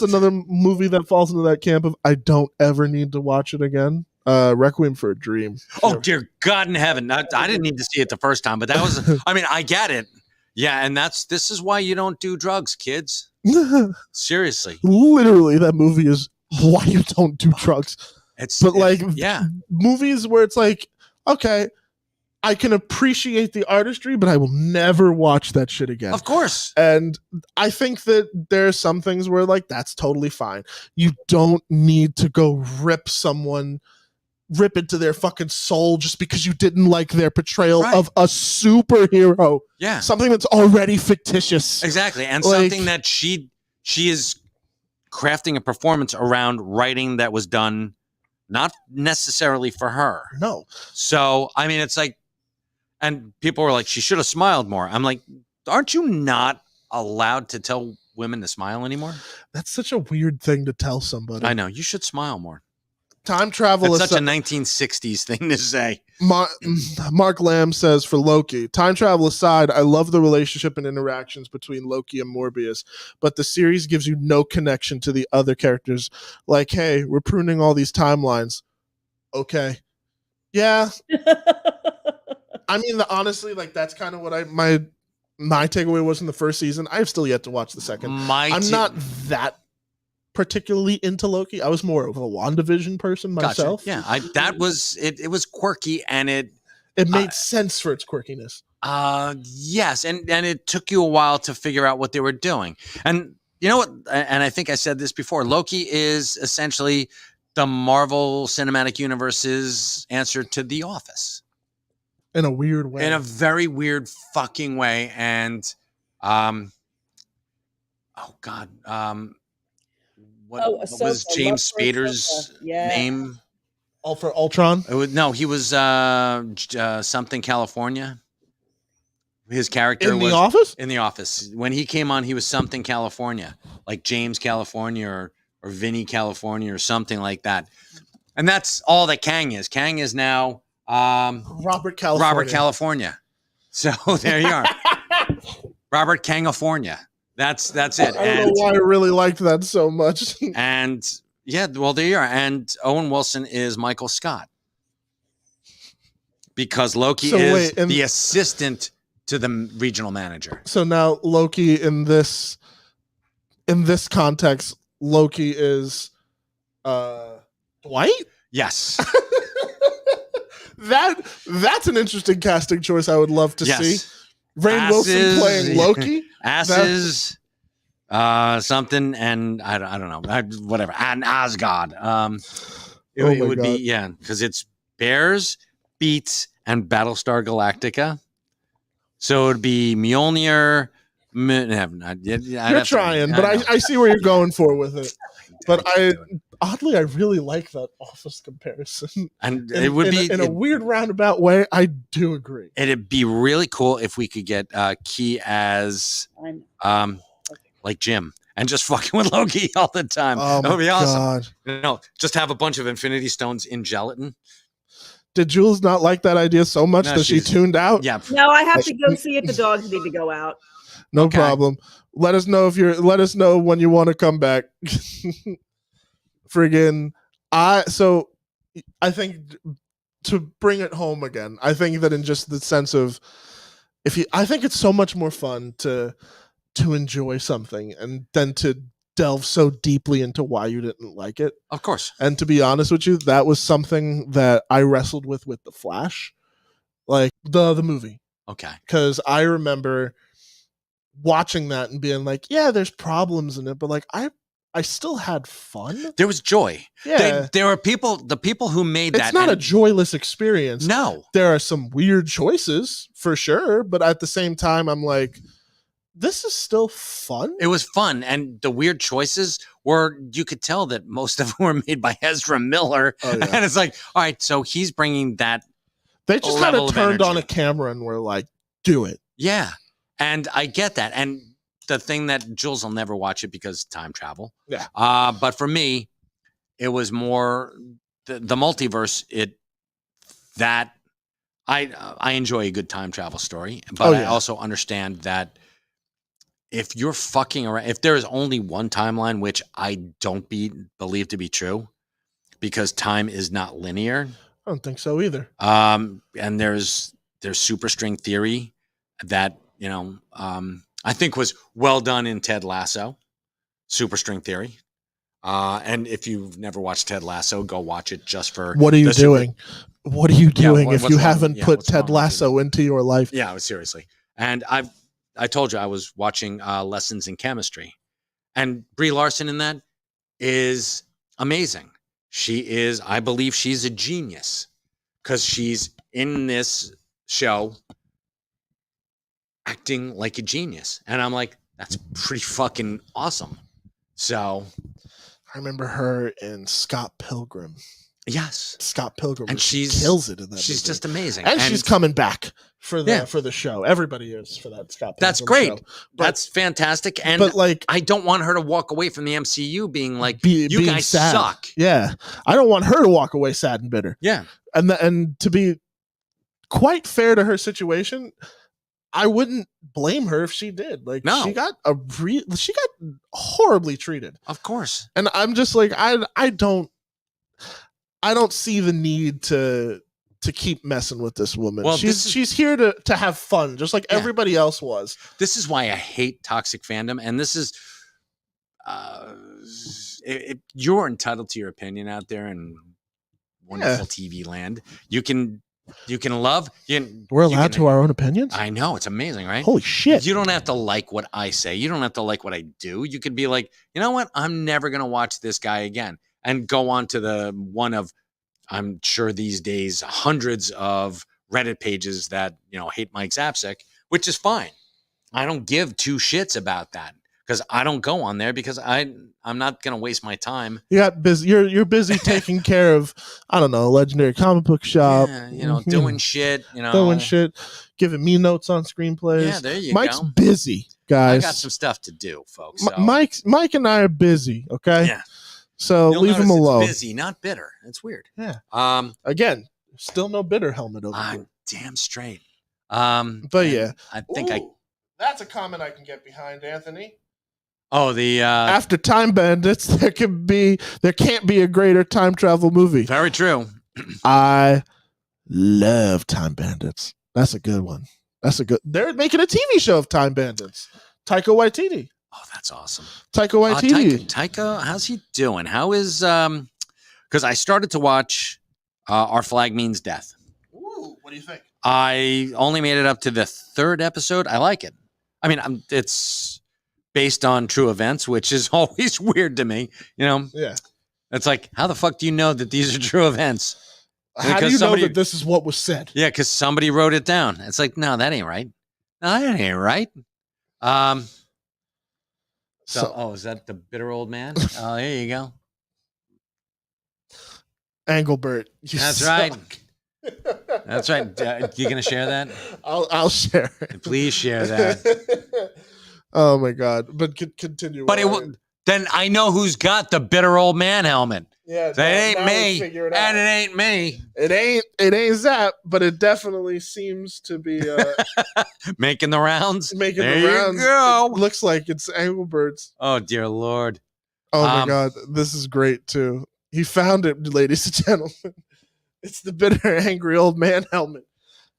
B: another movie that falls into that camp of I don't ever need to watch it again? Requiem for a Dream.
C: Oh dear God in heaven! I didn't need to see it the first time, but that was. I mean, I get it. Yeah, and this is why you don't do drugs, kids. Seriously,
B: Literally, that movie is why you don't do drugs. But like,
C: yeah,
B: movies where it's like, okay, I can appreciate the artistry, but I will never watch that shit again.
C: of course.
B: And I think that there are some things where like that's totally fine. You don't need to go rip into their fucking soul just because you didn't like their portrayal
C: Right.
B: of a superhero.
C: Yeah,
B: Something that's already fictitious.
C: exactly, and
B: Like-
C: something that she is crafting a performance around writing that was done not necessarily for her.
B: No.
C: So, I mean, it's like, and people were like, she should have smiled more. I'm like, aren't you not allowed to tell women to smile anymore?
B: That's such a weird thing to tell somebody.
C: I know. You should smile more.
B: Time travel
C: That's
B: is
C: such a 1960s thing to say.
B: Mark Lamb says for Loki, time travel aside, I love the relationship and interactions between Loki and Morbius, but the series gives you no connection to the other characters. Like, hey, we're pruning all these timelines. Okay. Yeah. I mean, honestly, like that's kind of what my takeaway was in the first season. I've still yet to watch the second. I'm not that particularly into Loki. I was more of a WandaVision person myself.
C: Gotcha. Yeah, that was it. It was quirky, and it
B: made sense for its quirkiness.
C: yes, and it took you a while to figure out what they were doing. And you know what? And I think I said this before. Loki is essentially the Marvel Cinematic Universe's answer to The Office.
B: In a weird way.
C: In a very weird fucking way. And oh God. What was
D: Ahsoka.
C: James
D: Love for
C: Spader's
D: Ahsoka. Yeah.
C: name?
B: All for Ultron.
C: No, he was something California. His character
B: In
C: was
B: The Office?
C: in The Office. When he came on, he was something California, like James California or Vinny California or something like that. And that's all that Kang is. Kang is now
B: Robert California.
C: Robert California. So there you are. Robert Kangafornia. That's it.
B: I don't know why I really liked that so much.
C: And yeah, well, there you are. And Owen Wilson is Michael Scott. Because Loki is the assistant to the regional manager.
B: So now Loki in this context, Loki is Dwight?
C: Yes.
B: That's an interesting casting choice I would love to see. Rainn Wilson playing Loki.
C: Asses, something, and I don't know, whatever, and Asgard. It would be because it's Bears, Beats, and Battlestar Galactica. So it would be Mjolnir.
B: You're trying, but I see where you're going for with it. But I really like that Office comparison,
C: and it would be
B: in a weird roundabout way. I do agree.
C: It'd be really cool if we could get Key as like Jim and just fucking with Loki all the time.
B: Oh,
C: that would be awesome.
B: God.
C: No, just have a bunch of Infinity Stones in gelatin.
B: Did Jules not like that idea so much that she tuned out?
C: Yeah.
D: No, I have to go see if the dogs need to go out.
B: No problem. Let us know when you want to come back. Friggin' I think to bring it home again, I think that in just the sense of I think it's so much more fun to enjoy something and then to delve so deeply into why you didn't like it.
C: Of course.
B: And to be honest with you, that was something that I wrestled with The Flash, like the movie.
C: Okay.
B: Because I remember watching that and being like, yeah, there's problems in it, but like I still had fun.
C: There was joy.
B: Yeah.
C: There were the people who made that.
B: It's not a joyless experience.
C: No.
B: There are some weird choices for sure, but at the same time, I'm like, this is still fun.
C: It was fun. And the weird choices were, you could tell that most of them were made by Ezra Miller.
B: Oh, yeah.
C: And it's like, all right, so he's bringing that.
B: They just kind of turned on a camera and were like, do it.
C: Yeah. And I get that. And the thing that Jules will never watch it because time travel.
B: Yeah.
C: But for me, it was more the multiverse. I enjoy a good time travel story, but I also understand that if you're fucking around, if there is only one timeline, which I don't believe to be true, because time is not linear.
B: I don't think so either.
C: And there's super string theory that, I think was well done in Ted Lasso, super string theory. And if you've never watched Ted Lasso, go watch it just for.
B: What are you doing? What are you doing if you haven't put Ted Lasso into your life?
C: Yeah, seriously. And I told you I was watching Lessons in Chemistry, and Brie Larson in that is amazing. I believe she's a genius because she's in this show acting like a genius. And I'm like, that's pretty fucking awesome. So
B: I remember her in Scott Pilgrim.
C: Yes.
B: Scott Pilgrim.
C: And she
B: kills it in that
C: She's
B: movie.
C: just amazing.
B: And she's coming back for the show. Everybody is for that Scott Pilgrim.
C: That's great.
B: Show. But,
C: that's fantastic. And
B: but like,
C: I don't want her to walk away from the MCU being like, you
B: being
C: guys
B: sad.
C: suck.
B: Yeah. I don't want her to walk away sad and bitter.
C: Yeah.
B: And to be quite fair to her situation, I wouldn't blame her if she did. Like,
C: no.
B: she got horribly treated.
C: Of course.
B: And I'm just like, I don't see the need to keep messing with this woman. Well, she's here to have fun, just like everybody else was.
C: This is why I hate toxic fandom, and this is you're entitled to your opinion out there in wonderful TV land. You can love.
B: We're allowed to our own opinions.
C: I know, it's amazing, right?
B: Holy shit!
C: You don't have to like what I say. You don't have to like what I do. You could be like, you know what? I'm never gonna watch this guy again, and go on to the one of, I'm sure these days, hundreds of Reddit pages that hate Mike Zapsik, which is fine. I don't give two shits about that because I don't go on there because I'm not gonna waste my time.
B: You got busy. You're busy taking care of, I don't know, Legendary Comic Book Shop.
C: Yeah, doing shit.
B: Doing shit, giving me notes on screenplays.
C: Yeah, there you
B: Mike's
C: go.
B: busy,
C: I
B: guys.
C: got some stuff to do, folks.
B: M-
C: So.
B: Mike and I are busy. Okay.
C: Yeah.
B: So
C: You'll
B: leave him
C: notice it's
B: alone.
C: busy, not bitter. It's weird.
B: Yeah.
C: Again,
B: Still no bitter helmet over
C: I'm
B: here.
C: damn straight.
B: But
C: and
B: yeah,
C: I think
B: that's a comment I can get behind, Anthony.
C: the
B: After Time Bandits, there can't be a greater time travel movie.
C: very true.
B: I love Time Bandits. That's a good one. They're making a TV show of Time Bandits. Taika Waititi.
C: Oh, that's awesome.
B: Taika Waititi.
C: Taika, how's he doing? How is because I started to watch Our Flag Means Death.
B: Ooh, what do you think?
C: I only made it up to the 3rd episode. I like it. I mean, it's based on true events, which is always weird to me.
B: Yeah.
C: It's like, how the fuck do you know that these are true events?
B: How do you know that this is what was said?
C: Yeah, because somebody wrote it down. It's like, no, that ain't right. No, that ain't right. Is that the bitter old man? Oh, there you go.
B: Engelbert.
C: That's right. That's right. You gonna share that?
B: I'll share it.
C: Please share that.
B: Oh my god! But continue.
C: But then I know who's got the bitter old man helmet.
B: Yeah,
C: that ain't me, and it ain't me.
B: It ain't Zap, but it definitely seems to be
C: making the rounds.
B: Making
C: there
B: the rounds.
C: You go.
B: It looks like it's Engelbert's.
C: Oh dear Lord!
B: Oh my god, this is great too. He found it, ladies and gentlemen. It's the bitter, angry old man helmet,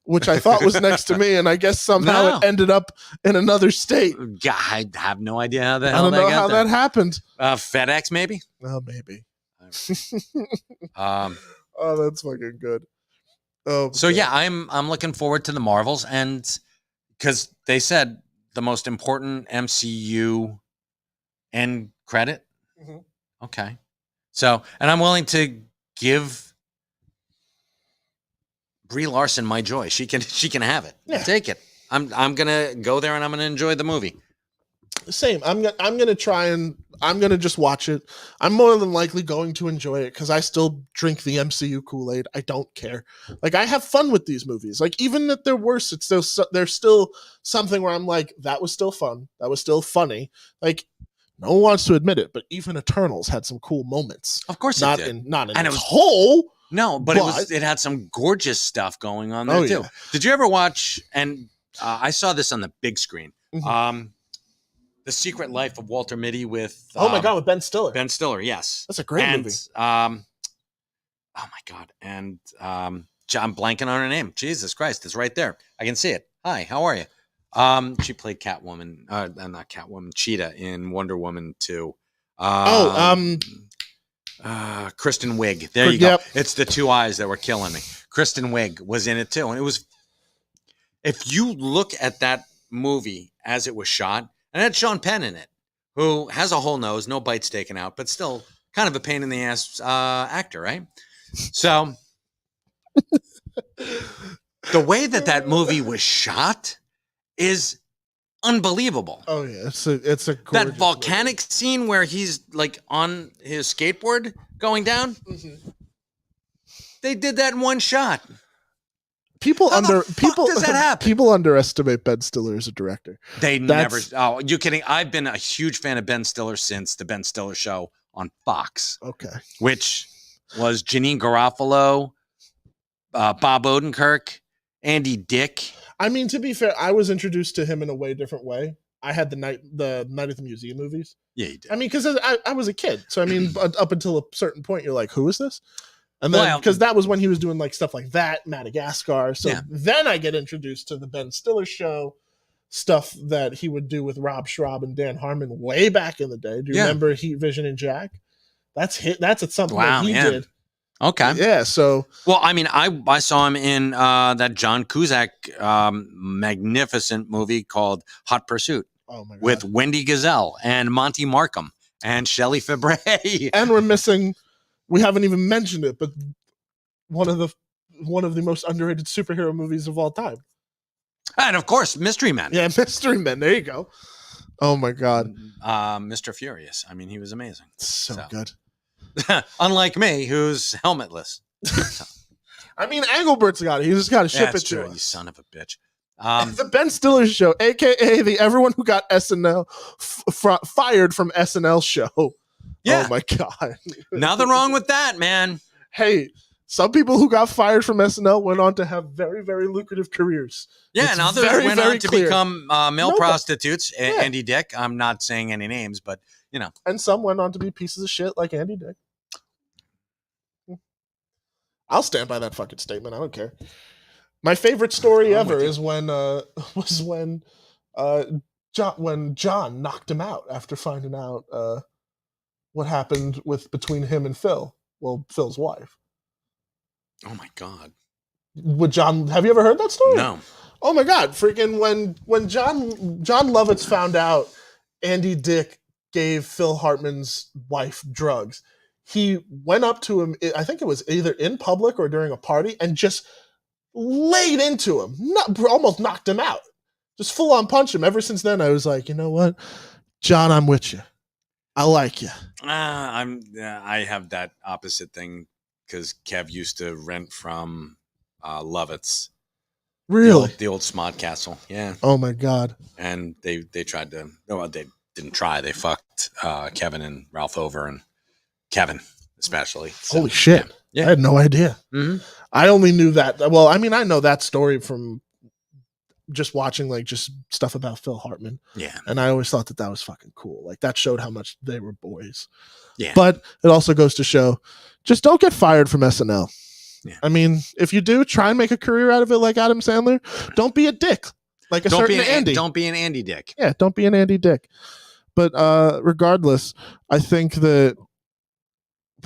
B: which I thought was next to me, and I guess somehow it ended up in another state.
C: I have no idea how the hell
B: I don't know how that happened.
C: FedEx, maybe?
B: Oh, maybe.
C: Oh,
B: that's fucking good. Oh,
C: so yeah, I'm looking forward to the Marvels, and because they said the most important MCU end credit.
B: Mm-hmm.
C: Okay, so and I'm willing to give Brie Larson my joy. She can have it.
B: Yeah.
C: Take it. I'm gonna go there and I'm gonna enjoy the movie.
B: Same. I'm gonna try and I'm gonna just watch it. I'm more than likely going to enjoy it because I still drink the MCU Kool-Aid. I don't care. Like I have fun with these movies. Like even if they're worse, there's still something where I'm like, that was still fun. That was still funny. Like no one wants to admit it, but even Eternals had some cool moments.
C: Of course,
B: not
C: it did.
B: in not in
C: and
B: its
C: it was
B: whole.
C: No, but it had some gorgeous stuff going on there too.
B: Yeah.
C: Did you ever watch? And I saw this on the big screen.
B: Mm-hmm.
C: The Secret Life of Walter Mitty with
B: oh my god, with Ben Stiller.
C: Ben Stiller, yes,
B: that's a great movie.
C: Oh my god, and I'm blanking on her name. Jesus Christ, it's right there. I can see it. Hi, how are you? She played Catwoman, not Catwoman, Cheetah in Wonder Woman 2. Kristen Wiig. There you go. It's the two eyes that were killing me. Kristen Wiig was in it too, and it was. If you look at that movie as it was shot, and it had Sean Penn in it, who has a whole nose, no bites taken out, but still kind of a pain in the ass actor, right? So the way that movie was shot is unbelievable.
B: Oh yeah, it's a
C: that volcanic scene where he's like on his skateboard going down.
B: Mm-hmm.
C: They did that in one shot.
B: People
C: does that happen?
B: People underestimate Ben Stiller as a director.
C: Never. Oh, you kidding? I've been a huge fan of Ben Stiller since the Ben Stiller Show on Fox.
B: Okay,
C: which was Janine Garofalo, Bob Odenkirk, Andy Dick.
B: I mean, to be fair, I was introduced to him in a way different way. I had the Night at the Museum movies.
C: Yeah, you did.
B: I mean, because I was a kid, so I mean, up until a certain point, you're like, who is this? And then because that was when he was doing like stuff like that, Madagascar. So then I get introduced to the Ben Stiller Show stuff that he would do with Rob Schraub and Dan Harmon way back in the day. Do you remember Heat, Vision, and Jack? That's something that he did.
C: Okay.
B: Yeah. So.
C: Well, I mean, I saw him in that John Cusack magnificent movie called Hot Pursuit.
B: Oh my God.
C: With Wendy Gazelle and Monty Markham and Shelley Fabre.
B: And we're missing. We haven't even mentioned it, but one of the most underrated superhero movies of all time.
C: And of course, Mystery Men.
B: Yeah, Mystery Men. There you go. Oh my god,
C: Mr. Furious. I mean, he was amazing.
B: so good.
C: Unlike me, who's helmetless.
B: I mean, Engelbert's got it. He just got to ship
C: That's
B: it to
C: true,
B: us.
C: you son of a bitch.
B: The Ben Stiller show, aka the everyone who got SNL fired from SNL show.
C: Yeah.
B: Oh my god.
C: Nothing wrong with that, man.
B: Hey, some people who got fired from SNL went on to have very, very lucrative careers.
C: Yeah,
B: It's
C: and others
B: very,
C: went
B: very
C: on to
B: clear.
C: become male
B: No, but-
C: prostitutes.
B: Yeah.
C: Andy Dick. I'm not saying any names, but you know.
B: And some went on to be pieces of shit like Andy Dick. I'll stand by that fucking statement. I don't care. My favorite story
C: I'm with
B: ever
C: you.
B: is when John knocked him out after finding out what happened between him and Phil. Well, Phil's wife.
C: Oh my god.
B: With John, have you ever heard that story?
C: No.
B: Oh my god! Freaking when John Lovitz found out Andy Dick gave Phil Hartman's wife drugs, he went up to him. I think it was either in public or during a party, and just laid into him. Almost knocked him out. Just full on punch him. Ever since then, I was like, you know what, John, I'm with you. I like you.
C: I have that opposite thing because Kev used to rent from Lovitz.
B: Really?
C: The old Smod Castle. Yeah.
B: Oh my god.
C: And they tried to, well, they didn't try. They fucked Kevin and Ralph over, and Kevin especially. So,
B: Holy shit.
C: Yeah.
B: I had no idea.
C: Mm-hmm.
B: I only knew that. Well, I mean, I know that story from just watching like just stuff about Phil Hartman.
C: Yeah.
B: And I always thought that was fucking cool. Like that showed how much they were boys.
C: Yeah.
B: But it also goes to show, just don't get fired from SNL.
C: Yeah.
B: I mean, if you do, try and make a career out of it like Adam Sandler. Don't be a dick like a certain Andy.
C: Don't be an Andy Dick.
B: Yeah, don't be an Andy Dick. But regardless, I think that.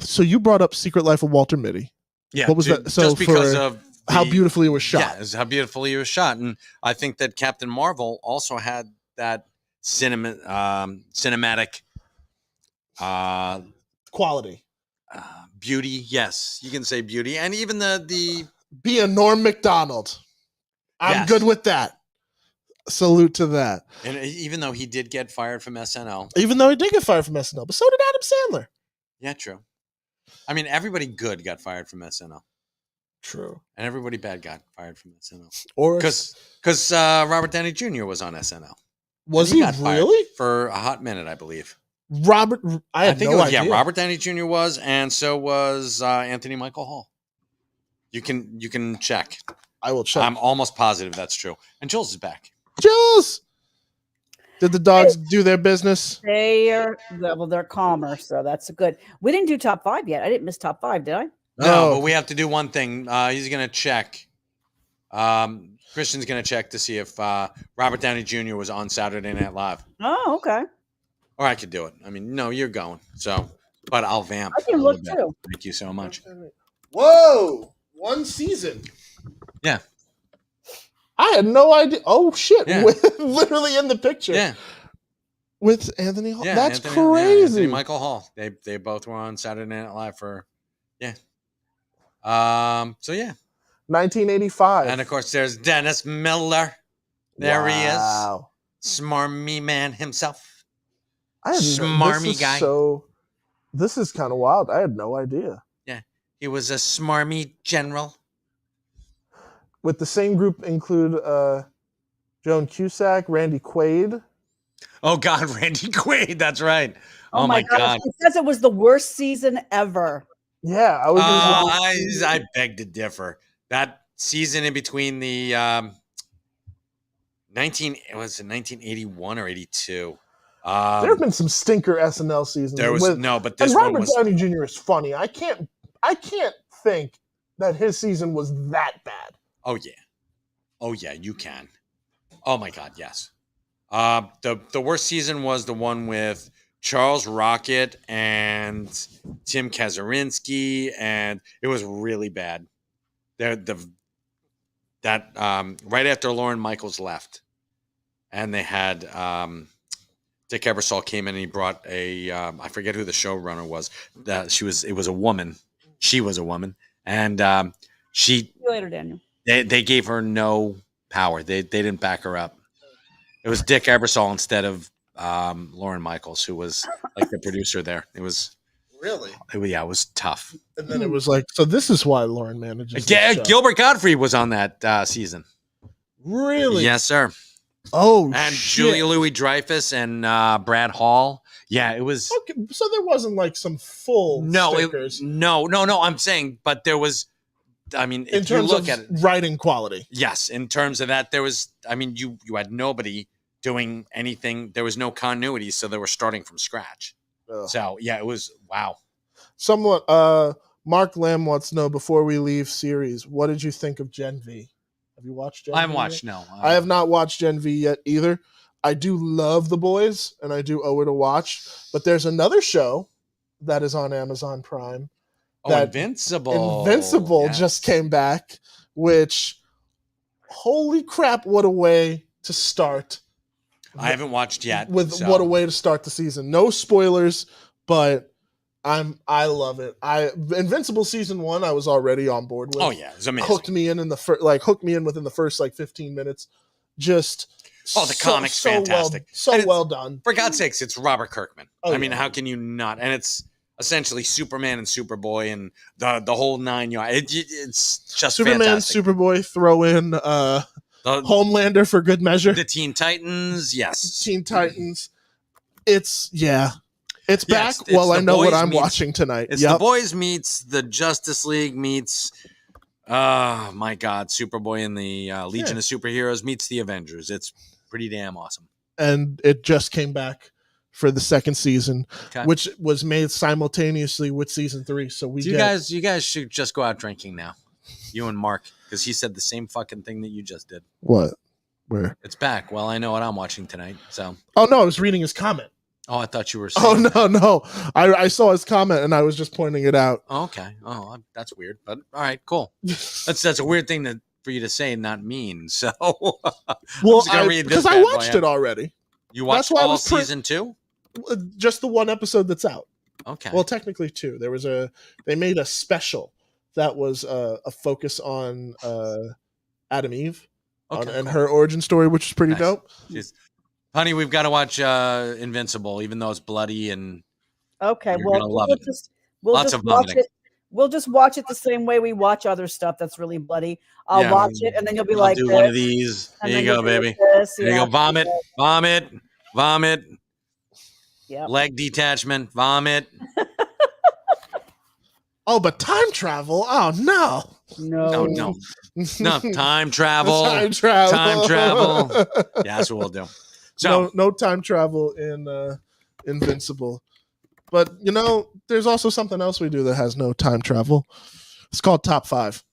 B: So you brought up Secret Life of Walter Mitty.
C: Yeah.
B: What was that? So
C: just because
B: for
C: of
B: how beautifully it was shot.
C: Yeah, it's how beautifully it was shot, and I think that Captain Marvel also had that cinematic
B: Quality.
C: beauty. Yes, you can say beauty, and even the
B: Be a Norm Macdonald. I'm
C: Yes.
B: good with that. Salute to that.
C: and even though he did get fired from SNL,
B: Even though he did get fired from SNL, but so did Adam Sandler.
C: yeah, true. I mean, everybody good got fired from SNL,
B: True.
C: and everybody bad got fired from SNL
B: Or
C: because Robert Downey Jr. was on SNL.
B: was
C: And
B: he
C: got fired
B: really?
C: for a hot minute, I believe.
B: Robert, I had
C: think
B: no
C: it was,
B: idea.
C: yeah, Robert Downey Jr. was, and so was Anthony Michael Hall. You can check.
B: I will check.
C: I'm almost positive that's true. And Jules is back.
B: Jules, did the dogs do their business?
D: They're calmer, so that's good. We didn't do top 5 yet. I didn't miss top 5, did I?
C: No, but we have to do one thing. He's gonna check. Christian's gonna check to see if Robert Downey Jr. was on Saturday Night Live,
D: Oh, okay.
C: or I could do it. I mean, no, you're going. So, but I'll vamp.
D: I can
C: a
D: look
C: little bit.
D: too.
C: Thank you so much.
B: Whoa, one season.
C: Yeah.
B: I had no idea. Oh shit!
C: Yeah.
B: Literally in the picture.
C: Yeah,
B: With Anthony Hall.
C: yeah.
B: That's
C: Anthony, yeah,
B: crazy.
C: Anthony Michael Hall. They both were on Saturday Night Live for, yeah. So yeah,
B: 1985.
C: and of course there's Dennis Miller. There he is.
B: Wow.
C: Smarmy man himself.
B: I had
C: Smarmy
B: this is
C: guy.
B: So this is kind of wild. I had no idea.
C: He was a smarmy general.
B: With the same group include Joan Cusack, Randy Quaid.
C: Oh God, Randy Quaid. That's right. Oh, my God.
D: He says it was the worst season ever.
B: Yeah, I was.
C: I beg to differ. That season in between the 1981 or 82.
B: there have been some stinker SNL seasons.
C: There was no, but this
B: and
C: one
B: Robert
C: was.
B: Downey Jr. is funny. I can't think that his season was that bad.
C: Oh yeah, you can. Oh my God, yes. The worst season was the one with Charles Rocket and Tim Kazurinsky, and it was really bad. Right after Lorne Michaels left, and they had Dick Ebersol came in and he brought a I forget who the showrunner was. It was a woman. She was a woman, and she.
D: See you later, Daniel.
C: They gave her no power. They didn't back her up. It was Dick Ebersol instead of Lauren Michaels, who was like the producer there. It was
B: Really?
C: it was tough.
B: And then it was like, so this is why Lauren manages.
C: Gilbert Gottfried was on that season.
B: Really?
C: Yes, sir.
B: Oh,
C: And
B: shit.
C: Julia Louis-Dreyfus and Brad Hall. Yeah, it was.
B: Okay, so there wasn't like some full stickers
C: no. I'm saying, but there was. I mean,
B: in
C: if you
B: terms
C: look
B: of
C: at it,
B: writing quality.
C: yes, in terms of that, there was. I mean, you had nobody doing anything. There was no continuity, so they were starting from scratch.
B: Ugh.
C: So yeah, it was wow.
B: Somewhat. Mark Lamb wants to know before we leave series, what did you think of Gen V? Have you watched Gen
C: I haven't
B: V
C: watched.
B: yet?
C: No,
B: I have not watched Gen V yet either. I do love The Boys, and I do owe it a watch. But there's another show that is on Amazon Prime.
C: Oh, Invincible.
B: Invincible
C: Yes.
B: just came back, which, holy crap, what a way to start.
C: I haven't watched yet.
B: With
C: so.
B: what a way to start the season. No spoilers, but I love it. Invincible season 1 I was already on board with.
C: Oh yeah, it's amazing.
B: Hooked me in hooked me in within the first like 15 minutes. Just
C: The comic's fantastic.
B: Well done.
C: For God's sakes, it's Robert Kirkman.
B: Oh,
C: I mean,
B: yeah.
C: how can you not? And it's essentially Superman and Superboy and the whole 9 yards. It's just
B: Superman,
C: fantastic.
B: Superboy, throw in Homelander for good measure.
C: The Teen Titans, yes.
B: Teen Titans. It's It's back.
C: It's
B: Well, I
C: The
B: know what
C: Boys
B: I'm
C: meets-
B: watching tonight.
C: It's
B: Yep.
C: The Boys meets the Justice League meets, oh my God, Superboy and the Legion of Superheroes meets the Avengers. It's pretty damn awesome.
B: And it just came back for the second season,
C: Okay.
B: which was made simultaneously with season 3. So we
C: You guys should just go out drinking now. You and Mark, because he said the same fucking thing that you just did.
B: What? Where?
C: It's back. Well, I know what I'm watching tonight. So,
B: Oh no, I was reading his comment.
C: oh, I thought you were saying.
B: Oh no. I saw his comment and I was just pointing it out.
C: Oh, okay. Oh, that's weird. But all right, cool. That's a weird thing for you to say, and not mean. So,
B: Well,
C: just gonna read this
B: because I
C: bad boy
B: watched
C: out.
B: it already.
C: you watched
B: why I
C: all
B: was
C: season 2?
B: Just the one episode that's out.
C: Okay.
B: Well, technically 2. They made a special that was a focus on Adam Eve and
C: cool.
B: her origin story, which is pretty
C: Nice.
B: dope.
C: Jeez. Honey, we've got to watch Invincible, even though it's bloody and
D: Okay,
C: You're
D: well,
C: gonna love
D: we'll
C: it.
D: we'll
C: Lots
D: just
C: of
D: watch
C: vomiting.
D: it. We'll just watch it the same way we watch other stuff that's really bloody. I'll
C: Yeah,
D: watch it, and then you'll be
C: I'll
D: like,
C: do
D: this,
C: one of these.
D: and
C: There you
D: then
C: go,
D: you'll be
C: baby.
D: like this,
C: There you
D: yeah,
C: go. Vomit, vomit, vomit.
D: Yeah.
C: Leg detachment, vomit.
B: Oh, but time travel? Oh no.
C: No, no. Time travel.
B: Time travel.
C: Time travel. Yeah, that's what we'll do. So,
B: no time travel in Invincible. But there's also something else we do that has no time travel. It's called Top 5.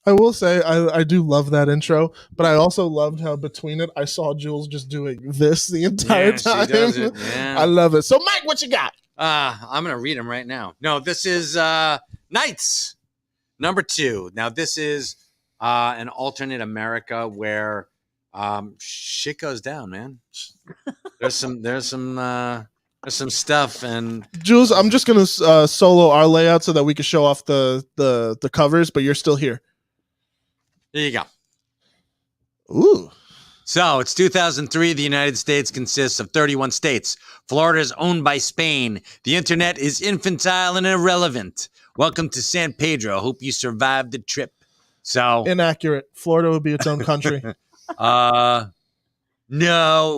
B: I will say I do love that intro, but I also loved how between it I saw Jules just doing this the entire
C: yeah, she
B: time.
C: does it. Yeah.
B: I love it. So Mike, what you got?
C: I'm going to read them right now. No, this is Knights, number 2. Now, this is an alternate America where shit goes down, man. There's some stuff, and
B: Jules, I'm just gonna solo our layout so that we can show off the covers, but you're still here.
C: there you go.
B: Ooh.
C: So it's 2003. The United States consists of 31 states. Florida is owned by Spain. The internet is infantile and irrelevant. Welcome to San Pedro. Hope you survived the trip. So,
B: Inaccurate. Florida would be its own country.
C: no,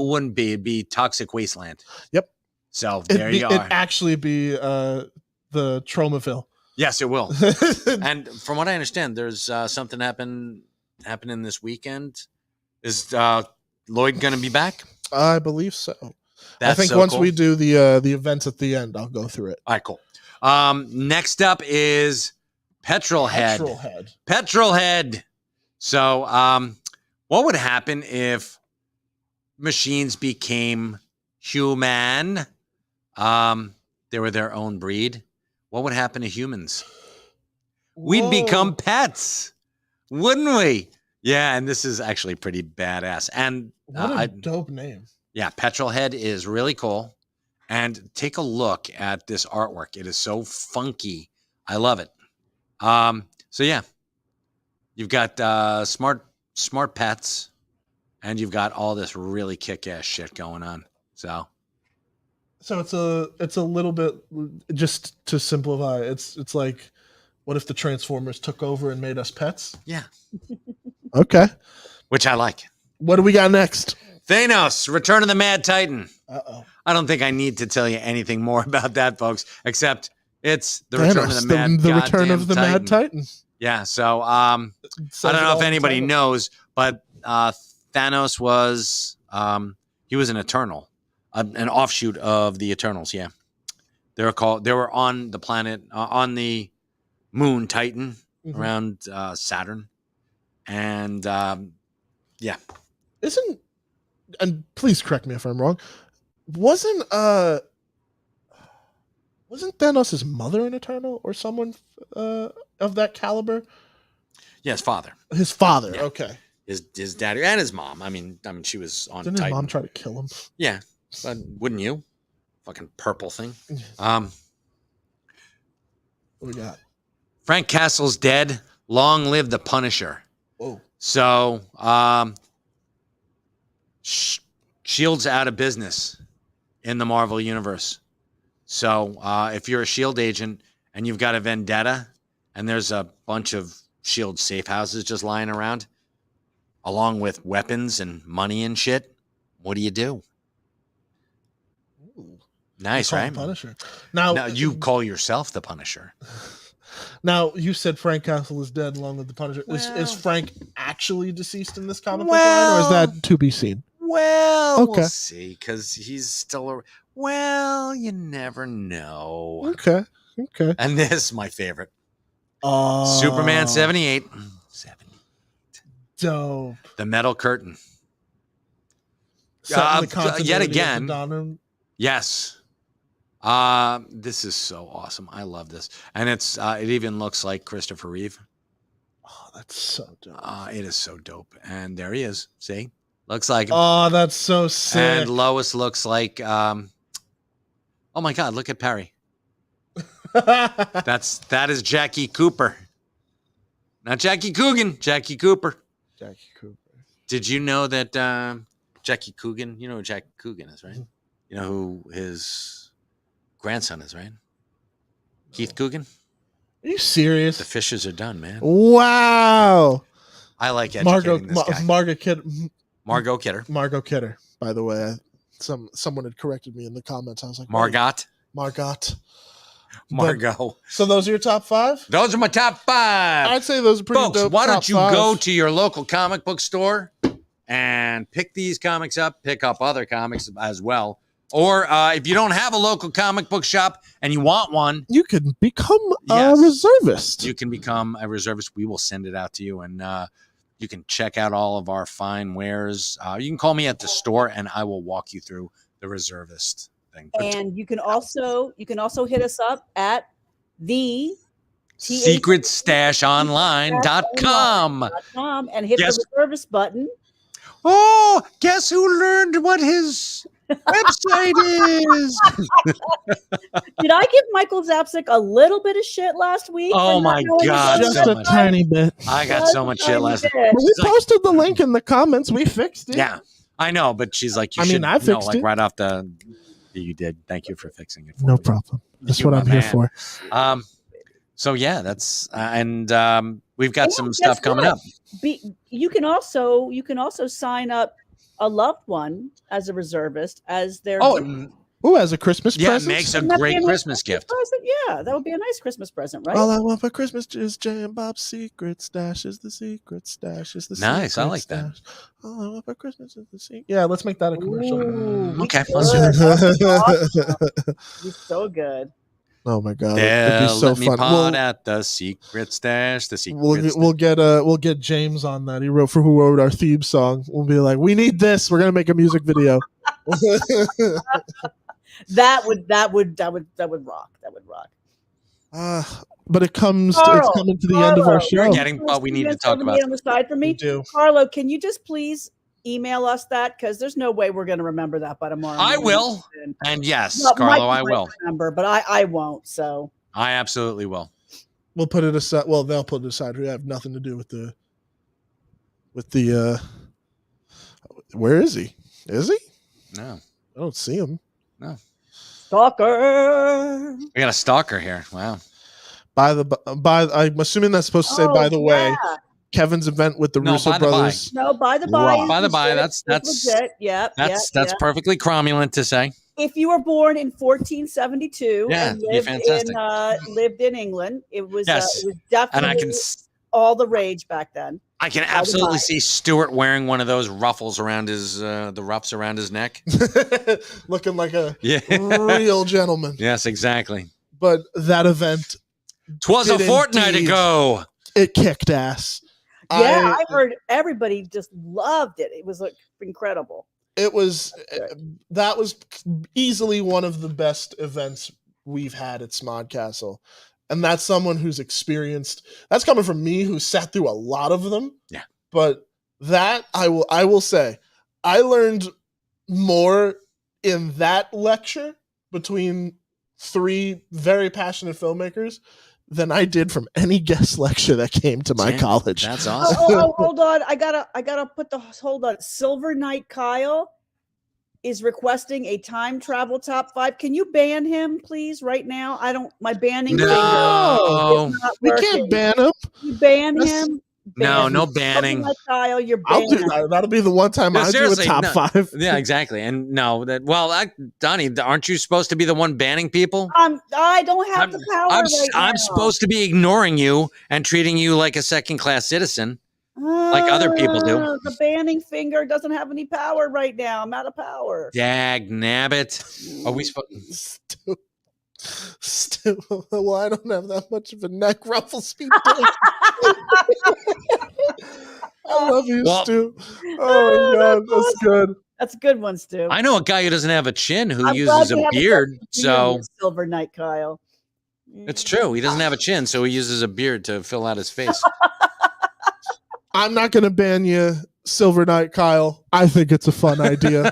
C: it wouldn't be. It'd be toxic wasteland.
B: Yep.
C: So there you
B: It'd
C: are.
B: actually be the Tromaville.
C: Yes, it will. And from what I understand, there's something happening this weekend. Is Lloyd going to be back?
B: I believe so.
C: That's
B: I think
C: so
B: once
C: cool.
B: we do the events at the end, I'll go through it.
C: All right, cool. Next up is Petrolhead. Petrolhead. So, what would happen if machines became human? They were their own breed. What would happen to humans? We'd
B: Whoa.
C: become pets, wouldn't we? Yeah, and this is actually pretty badass. And
B: What a dope name.
C: Yeah, Petrolhead is really cool. And take a look at this artwork. It is so funky. I love it. So yeah, you've got smart pets, and you've got all this really kick-ass shit going on. So
B: it's a little bit, just to simplify. It's like, what if the Transformers took over and made us pets?
C: yeah,
B: Okay.
C: which I like.
B: What do we got next?
C: Thanos, Return of the Mad Titan.
B: Uh-oh.
C: I don't think I need to tell you anything more about that, folks, except it's the Return of
B: Thanos,
C: the Mad
B: the Return of
C: goddamn
B: the Mad Titan.
C: Yeah, so I don't know if anybody knows, but Thanos was he was an Eternal, an offshoot of the Eternals. Yeah, they were on the planet on the moon Titan around Saturn, and yeah,
B: Isn't, and please correct me if I'm wrong, wasn't Thanos' mother an Eternal or someone of that caliber?
C: yeah, his father,
B: His father.
C: Yeah.
B: Okay.
C: his daddy, and his mom. I mean, she was on
B: Didn't his
C: Titan.
B: mom try to kill him?
C: Yeah, but wouldn't you? Fucking purple thing.
B: What we got?
C: Frank Castle's dead. Long live the Punisher.
B: Whoa.
C: So, Shield's out of business in the Marvel universe. So, if you're a Shield agent and you've got a vendetta, and there's a bunch of Shield safe houses just lying around, along with weapons and money and shit, what do you do?
B: Ooh.
C: Nice,
B: Call him
C: right?
B: Punisher. Now
C: you call yourself the Punisher.
B: Now you said Frank Castle is dead along with the Punisher. Is
C: Well-
B: Frank actually deceased in this comic book line, or is that to be seen?
C: Well,
B: Okay.
C: we'll see, because he's still a... Well, you never know.
B: Okay. Okay.
C: And this is my favorite. Superman 78. 70.
B: Dope.
C: The Metal Curtain.
B: Set in the
C: yet
B: continuity of the
C: again.
B: Donner-
C: Yes. This is so awesome. I love this. And it even looks like Christopher Reeve.
B: Oh, that's so dope.
C: It is so dope. And there he is. See? Looks like him.
B: Oh, that's so sick.
C: And Lois looks like oh my God, look at Perry. That is Jackie Cooper. Not Jackie Coogan, Jackie Cooper.
B: Jackie Cooper.
C: Did you know that Jackie Coogan, you know who Jackie Coogan is, right? You know who his grandson is, right? Keith Coogan?
B: Are you serious?
C: The fishes are done, man.
B: Wow.
C: I like educating this guy.
B: Margot
C: Kidder.
B: By the way, someone had corrected me in the comments. I was like,
C: Margot.
B: Margot. So those are your top 5?
C: Those are my top 5.
B: I'd say those are pretty
C: Folks,
B: dope.
C: why
B: top
C: don't you
B: 5.
C: go to your local comic book store and pick these comics up, pick up other comics as well. Or if you don't have a local comic book shop and you want one,
B: You can become
C: Yes.
B: a reservist.
C: you can become a reservist. We will send it out to you, and you can check out all of our fine wares. You can call me at the store, and I will walk you through the reservist thing.
D: And you can also hit us up at the
C: SecretStashOnline.com.
D: and hit
C: Yes.
D: the reservist button.
C: Oh, guess who learned what his website is?
D: Did I give Michael Zapsik a little bit of shit last week?
C: Oh
D: for not
C: my
D: knowing
C: God,
D: his
B: Just
C: so
B: a
C: much.
B: tiny bit.
C: I got
D: Just
C: so
D: a
C: much shit
D: tiny
C: last night.
D: bit.
B: We
C: It's like-
B: posted the link in the comments. We fixed it.
C: Yeah, I know, but she's like, you
B: I mean,
C: should
B: I
C: know,
B: fixed
C: like
B: it.
C: right off the. You did. Thank you for fixing it. For
B: No
C: me.
B: problem. That's
C: You're
B: what I'm
C: my
B: here
C: man.
B: for.
C: So yeah, that's and we've got
D: And
C: some
D: guess
C: stuff coming
D: what?
C: up.
D: You can also sign up a loved one as a reservist as their
C: Oh,
B: Ooh, as a Christmas
C: yeah, it
B: present.
C: makes a
D: Wouldn't that be
C: great
D: nice
C: Christmas gift.
D: present. Yeah, that would be a nice Christmas present, right?
B: All I want for Christmas is Jay and Bob's secret stash. Is the secret stash. Is the
C: Nice, I
B: secret
C: like that.
B: stash. All I want for Christmas is the secret. Yeah, let's make that a commercial.
D: Ooh, we
C: Okay,
D: should.
C: let's do
D: That would be awesome. Be so good.
B: Oh my god, it'd be
C: They'll
B: so
C: let me
B: fun.
C: pod at the secret stash. The secret.
B: We'll get James on that. He wrote who wrote our theme song. We'll be like, we need this. We're gonna make a music video.
D: That would rock. That would rock.
B: But it's coming to the end of our
D: Carlo,
B: show.
C: We're getting, but we need to talk about.
D: on the side for
B: We
D: me.
B: do.
D: Carlo, can you just please email us that? Because there's no way we're going to remember that by tomorrow.
C: I
D: morning.
C: will. And yes,
D: Well,
C: Carlo,
D: Mike
C: I
D: might
C: will.
D: remember, but I won't. So
C: I absolutely will.
B: We'll put it aside. Well, they'll put it aside. We have nothing to do with the. Where is he? Is he?
C: No.
B: I don't see him.
C: No.
D: stalker.
C: We got a stalker here. Wow.
B: I'm assuming that's supposed to say. By the way,
D: yeah.
B: Kevin's event with the
C: No,
B: Russo
C: by the by.
B: brothers.
D: No, by the by.
C: By the by,
D: is
C: that's
D: legit. Yep.
C: That's perfectly cromulent to say.
D: If you were born in 1472
C: Yeah,
D: and
C: you're fantastic.
D: lived in England, it was
C: Yes.
D: definitely
C: And I can
D: all the rage back then.
C: I can
D: the
C: absolutely
D: by.
C: see Stuart wearing one of those ruffles around his the ruffs around his neck.
B: Looking like a
C: Yeah.
B: real gentleman.
C: Yes, exactly.
B: But that event,
C: 'Twas a
B: Did
C: fortnight
B: indeed.
C: ago.
B: it kicked ass.
D: Yeah, I heard everybody just loved it. It was like incredible.
B: It was that was easily one of the best events we've had at Smod Castle. And that's someone who's experienced. That's coming from me who sat through a lot of them.
C: Yeah.
B: But that I will say, I learned more in that lecture between three very passionate filmmakers than I did from any guest lecture that came to my
C: Damn,
B: college.
C: That's
D: Oh,
C: awesome.
D: hold on. I gotta put the hold on. Silver Knight Kyle is requesting a time travel top 5. Can you ban him, please, right now? My banning finger
C: No.
D: is not
B: We
D: working.
B: can't ban him.
D: You ban
B: That's-
D: him.
C: No,
D: Ban
C: no
D: him.
C: banning.
D: Silver Knight Kyle, you're
B: I'll
D: banned.
B: do that. That'll be the one time
C: No,
B: I do a
C: seriously,
B: top
C: no.
B: 5.
C: Yeah, exactly. And no, Donnie, aren't you supposed to be the one banning people?
D: I don't have the power
C: I'm
D: right now.
C: I'm supposed to be ignoring you and treating you like a second-class citizen. like other people do.
D: The banning finger doesn't have any power right now. I'm out of power.
C: Dag nabbit. Are we supposed?
B: Stu, well, I don't have that much of a neck ruffle speed. I love you,
C: Well-
B: Stu. Oh my god, that's good.
D: That's a good one, Stu.
C: I know a guy who doesn't have a chin who
D: I'm
C: uses
D: glad you
C: a
D: have
C: beard.
D: sense of
C: So
D: humor, Silver Knight Kyle.
C: it's true. He doesn't have a chin, so he uses a beard to fill out his face.
B: I'm not going to ban you, Silver Knight Kyle. I think it's a fun idea.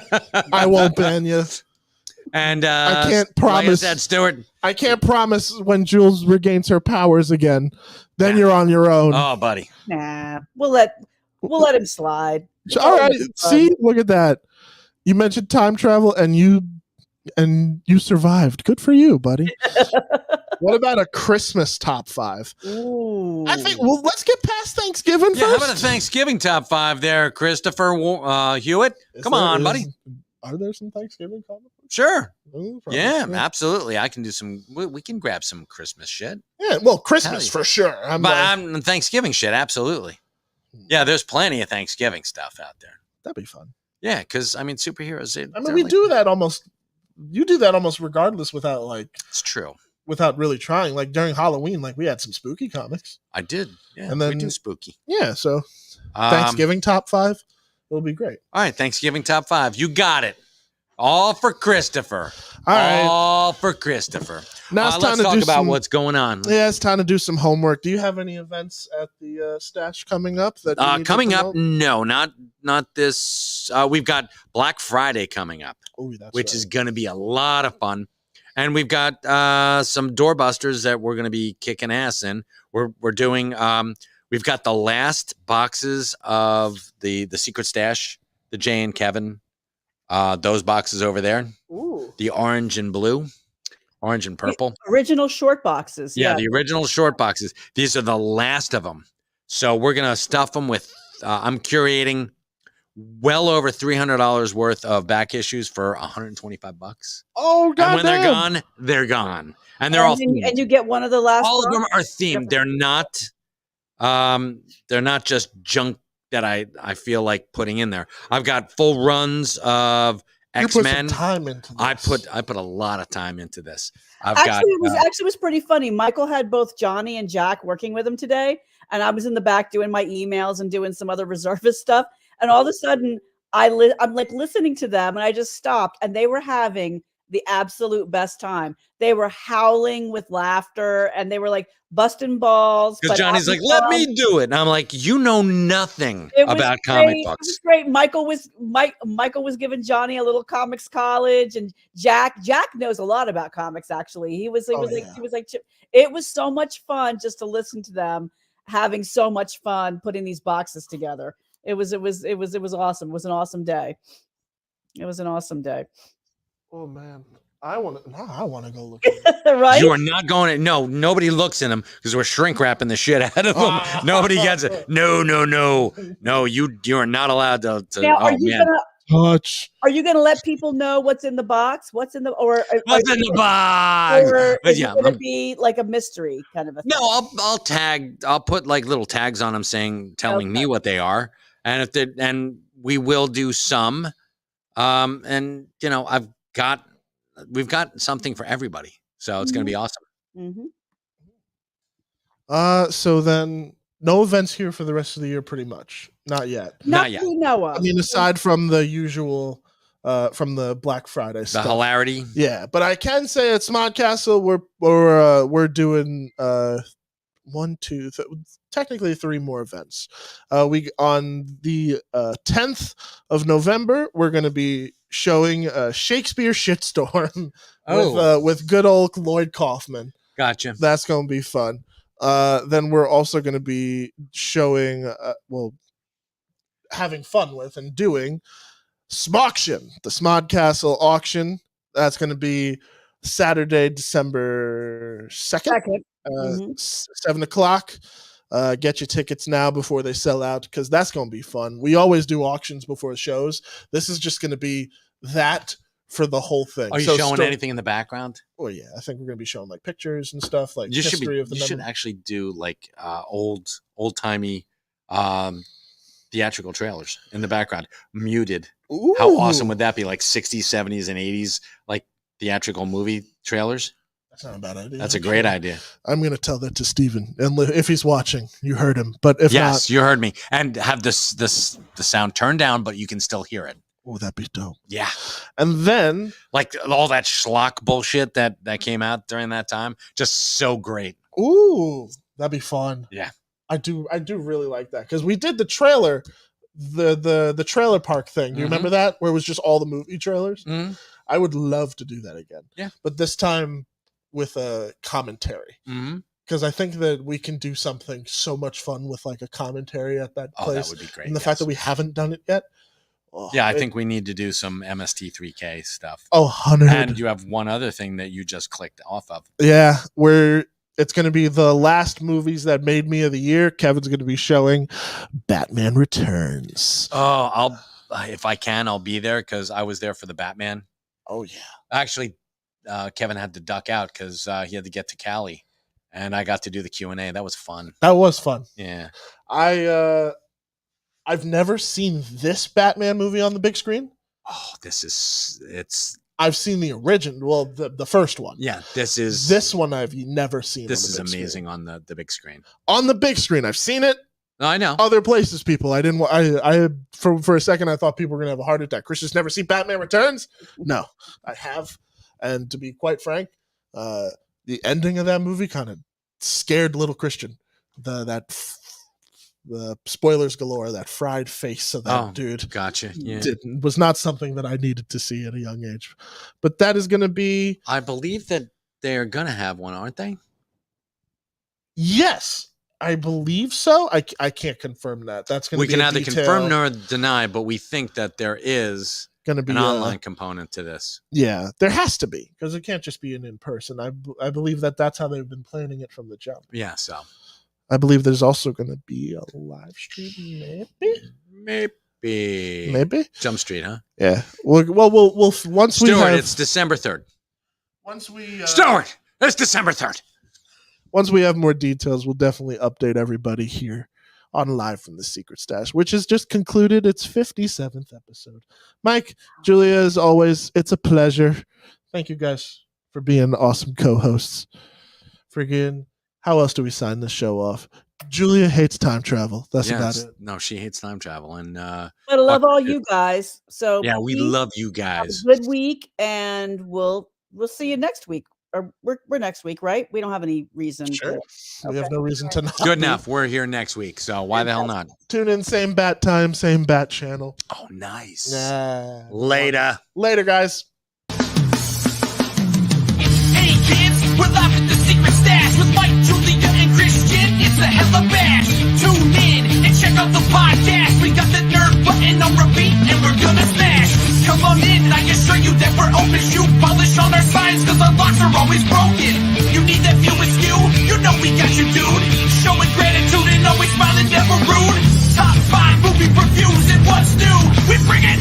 B: I won't ban you.
C: And
B: I can't
C: Like I
B: promise.
C: said, Stuart.
B: I can't promise when Jules regains her powers again. Then you're on your own.
C: Oh, buddy.
D: Nah, we'll let him slide.
B: All right. See, look at that. You mentioned time travel, and you survived. Good for you, buddy. What about a Christmas top 5?
D: Ooh.
B: I think. Well, let's get past Thanksgiving
C: Yeah, how
B: first.
C: about a Thanksgiving top 5 there, Christopher Hewitt? Come on, buddy.
B: Are there some Thanksgiving comic books?
C: Sure.
B: Oh, probably.
C: Yeah, absolutely. I can do some. We can grab some Christmas shit.
B: Yeah, well, Christmas
C: Hell yeah.
B: for sure.
C: But Thanksgiving shit, absolutely. Yeah, there's plenty of Thanksgiving stuff out there.
B: That'd be fun.
C: Yeah, because superheroes.
B: I mean, we do that almost. You do that almost regardless, without
C: It's true.
B: without really trying. Like during Halloween, like we had some spooky comics.
C: I did. Yeah,
B: And
C: we
B: then-
C: do spooky.
B: Yeah, so Thanksgiving top 5 will be great.
C: All right, Thanksgiving top 5. You got it. All for Christopher.
B: All right,
C: All for Christopher.
B: now it's time
C: Let's
B: to
C: talk
B: do
C: about
B: some.
C: what's going on.
B: Yeah, it's time to do some homework. Do you have any events at the stash coming up that you need to
C: Coming up,
B: promote?
C: no, not this. We've got Black Friday coming up,
B: Oh, that's
C: which
B: right.
C: is going to be a lot of fun. And we've got some doorbusters that we're going to be kicking ass in. We're doing. We've got the last boxes of the Secret Stash, the Jay and Kevin. Those boxes over there,
D: Ooh.
C: the orange and blue, orange and purple.
D: Original short boxes.
C: Yeah, the original short boxes. These are the last of them. So we're gonna stuff them with. I'm curating well over $300 worth of back issues for $125.
B: Oh, god
C: And when they're gone, and they're all themed.
D: and you get one of the last.
C: All of them
D: box?
C: are themed. They're not just junk that I feel like putting in there. I've got full runs of
B: You put some
C: X-Men.
B: time into this.
C: I put a lot of time into this. I've
D: Actually, it
C: got
D: was pretty funny. Michael had both Johnny and Jack working with him today, and I was in the back doing my emails and doing some other reservist stuff. And all of a sudden, I'm like listening to them, and I just stopped, and they were having the absolute best time. They were howling with laughter and they were like busting balls.
C: Because
D: but
C: Johnny's like,
D: having
C: let
D: fun.
C: me do it. And I'm like, you know nothing
D: It was
C: about comic
D: great. It
C: books.
D: was great. Michael was giving Johnny a little comics college, and Jack knows a lot about comics. Actually, he was it was so much fun just to listen to them having so much fun putting these boxes together. It was awesome. It was an awesome day. It was an awesome day.
B: Oh man, I want to go look. At it.
D: Right?
C: You are not going to. No, nobody looks in them because we're shrink wrapping the shit out of them. Nobody gets it. No. You are not allowed to.
D: Now,
C: Oh man,
B: Touch.
D: are you gonna let people know what's in the box? What's in the
C: what's in the box?
D: Or is
C: Yeah,
D: it gonna be like a mystery kind of a thing?
C: no, I'll tag. I'll put like little tags on them telling me what they are, and if they and we will do some. And you know, we've got something for everybody, so it's going to be awesome.
B: So then no events here for the rest of the year, pretty much. Not yet.
C: Not yet.
D: We know of.
B: I mean, aside from the usual, from the Black Friday
C: The
B: stuff.
C: hilarity.
B: Yeah, but I can say at Smod Castle we're doing technically 3 more events. We on the 10th of November we're going to be showing Shakespeare Shitstorm with good old Lloyd Kaufman.
C: Gotcha.
B: That's going to be fun. Then we're also going to be showing having fun with and doing Smoction, the Smod Castle auction. That's going to be Saturday, December 2nd. 7 o'clock. Get your tickets now before they sell out, because that's going to be fun. We always do auctions before shows. This is just going to be that for the whole thing.
C: Are you showing anything in the background?
B: Oh yeah, I think we're going to be showing like pictures and stuff, like
C: You
B: history of the.
C: You should actually do like old timey theatrical trailers in the background, muted.
B: Ooh.
C: How awesome would that be? Like 60s, 70s, and 80s, like theatrical movie trailers.
B: That's not a bad idea.
C: That's a great idea.
B: I'm going to tell that to Steven. And if he's watching, you heard him. But if
C: yes,
B: not,
C: you heard me. And have the sound turned down, but you can still hear it.
B: Oh, that'd be dope.
C: Yeah.
B: And then
C: like all that schlock bullshit that came out during that time, just so great.
B: Ooh, that'd be fun.
C: Yeah.
B: I do really like that, because we did the trailer, the trailer park thing. Do you remember that, where it was just all the movie trailers?
C: Mm-hmm.
B: I would love to do that again.
C: Yeah.
B: But this time with a commentary. Because I think that we can do something so much fun with like a commentary at that place.
C: That would be great.
B: And the fact that we haven't done it yet.
C: I think we need to do some MST3K stuff.
B: Oh, 100.
C: And you have one other thing that you just clicked off of.
B: Yeah, it's going to be the last movies that made me of the year. Kevin's going to be showing Batman Returns.
C: Oh, if I can, I'll be there, because I was there for the Batman.
B: Oh yeah.
C: Actually, Kevin had to duck out because he had to get to Cali, and I got to do the Q&A. That was fun.
B: That was fun.
C: Yeah.
B: I've never seen this Batman movie on the big screen.
C: Oh, it's.
B: I've seen the original, well, the first one.
C: Yeah, this
B: one I've never seen.
C: This
B: on the
C: is
B: big
C: amazing
B: screen.
C: on the big screen.
B: On the big screen, I've seen it.
C: No, I know.
B: Other places, people. I didn't. I for a second I thought people were gonna have a heart attack. Chris has never seen Batman Returns. No, I have, and to be quite frank, the ending of that movie kind of scared little Christian. The spoilers galore. That fried face of that dude.
C: Gotcha. Yeah,
B: was not something that I needed to see at a young age. But that is going to be.
C: I believe that they're going to have one, aren't they?
B: Yes. I believe so. I can't confirm that. That's going to be.
C: We can neither confirm nor deny, but we think that there is
B: going to be
C: an online component to this.
B: Yeah, there has to be, because it can't just be an in-person. I believe that's how they've been planning it from the jump.
C: Yeah, so
B: I believe there's also going to be a live stream, maybe
C: Jump Street, huh?
B: Yeah. We'll once
C: Stuart,
B: we have.
C: It's December 3rd.
B: Once we
C: Stuart, it's December 3rd.
B: Once we have more details, we'll definitely update everybody here on Live from the Secret Stash, which has just concluded its 57th episode. Mike, Julia, as always, it's a pleasure. Thank you guys for being awesome co-hosts. Friggin', how else do we sign this show off? Julia hates time travel. That's about
C: Yes.
B: it.
C: No, she hates time travel. And
D: But I love all you guys. So
C: yeah, we
D: please
C: love you
D: have a
C: guys.
D: good week, and we'll see you next week. Or we're next week, right? We don't have any reason.
B: Sure.
D: To,
B: We have no reason to not.
C: Good
B: be.
C: enough. We're here next week. So why the hell not?
B: Tune in, same bat time, same bat channel.
C: Oh, nice.
B: Yeah.
C: Later.
B: Later, guys.
A: Hey kids, we're live at the Secret Stash with Mike, Julia, and Christian. It's a hella bash. Tune in and check out the podcast. We got the nerd button on repeat, and we're gonna smash. Come on in, I can show you that we're open. Shoe polish on our signs, cause our locks are always broken. You need that viewing skill? You know we got you, dude. Showing gratitude and always smiling, never rude. Top 5 movie reviews and what's new. We bring it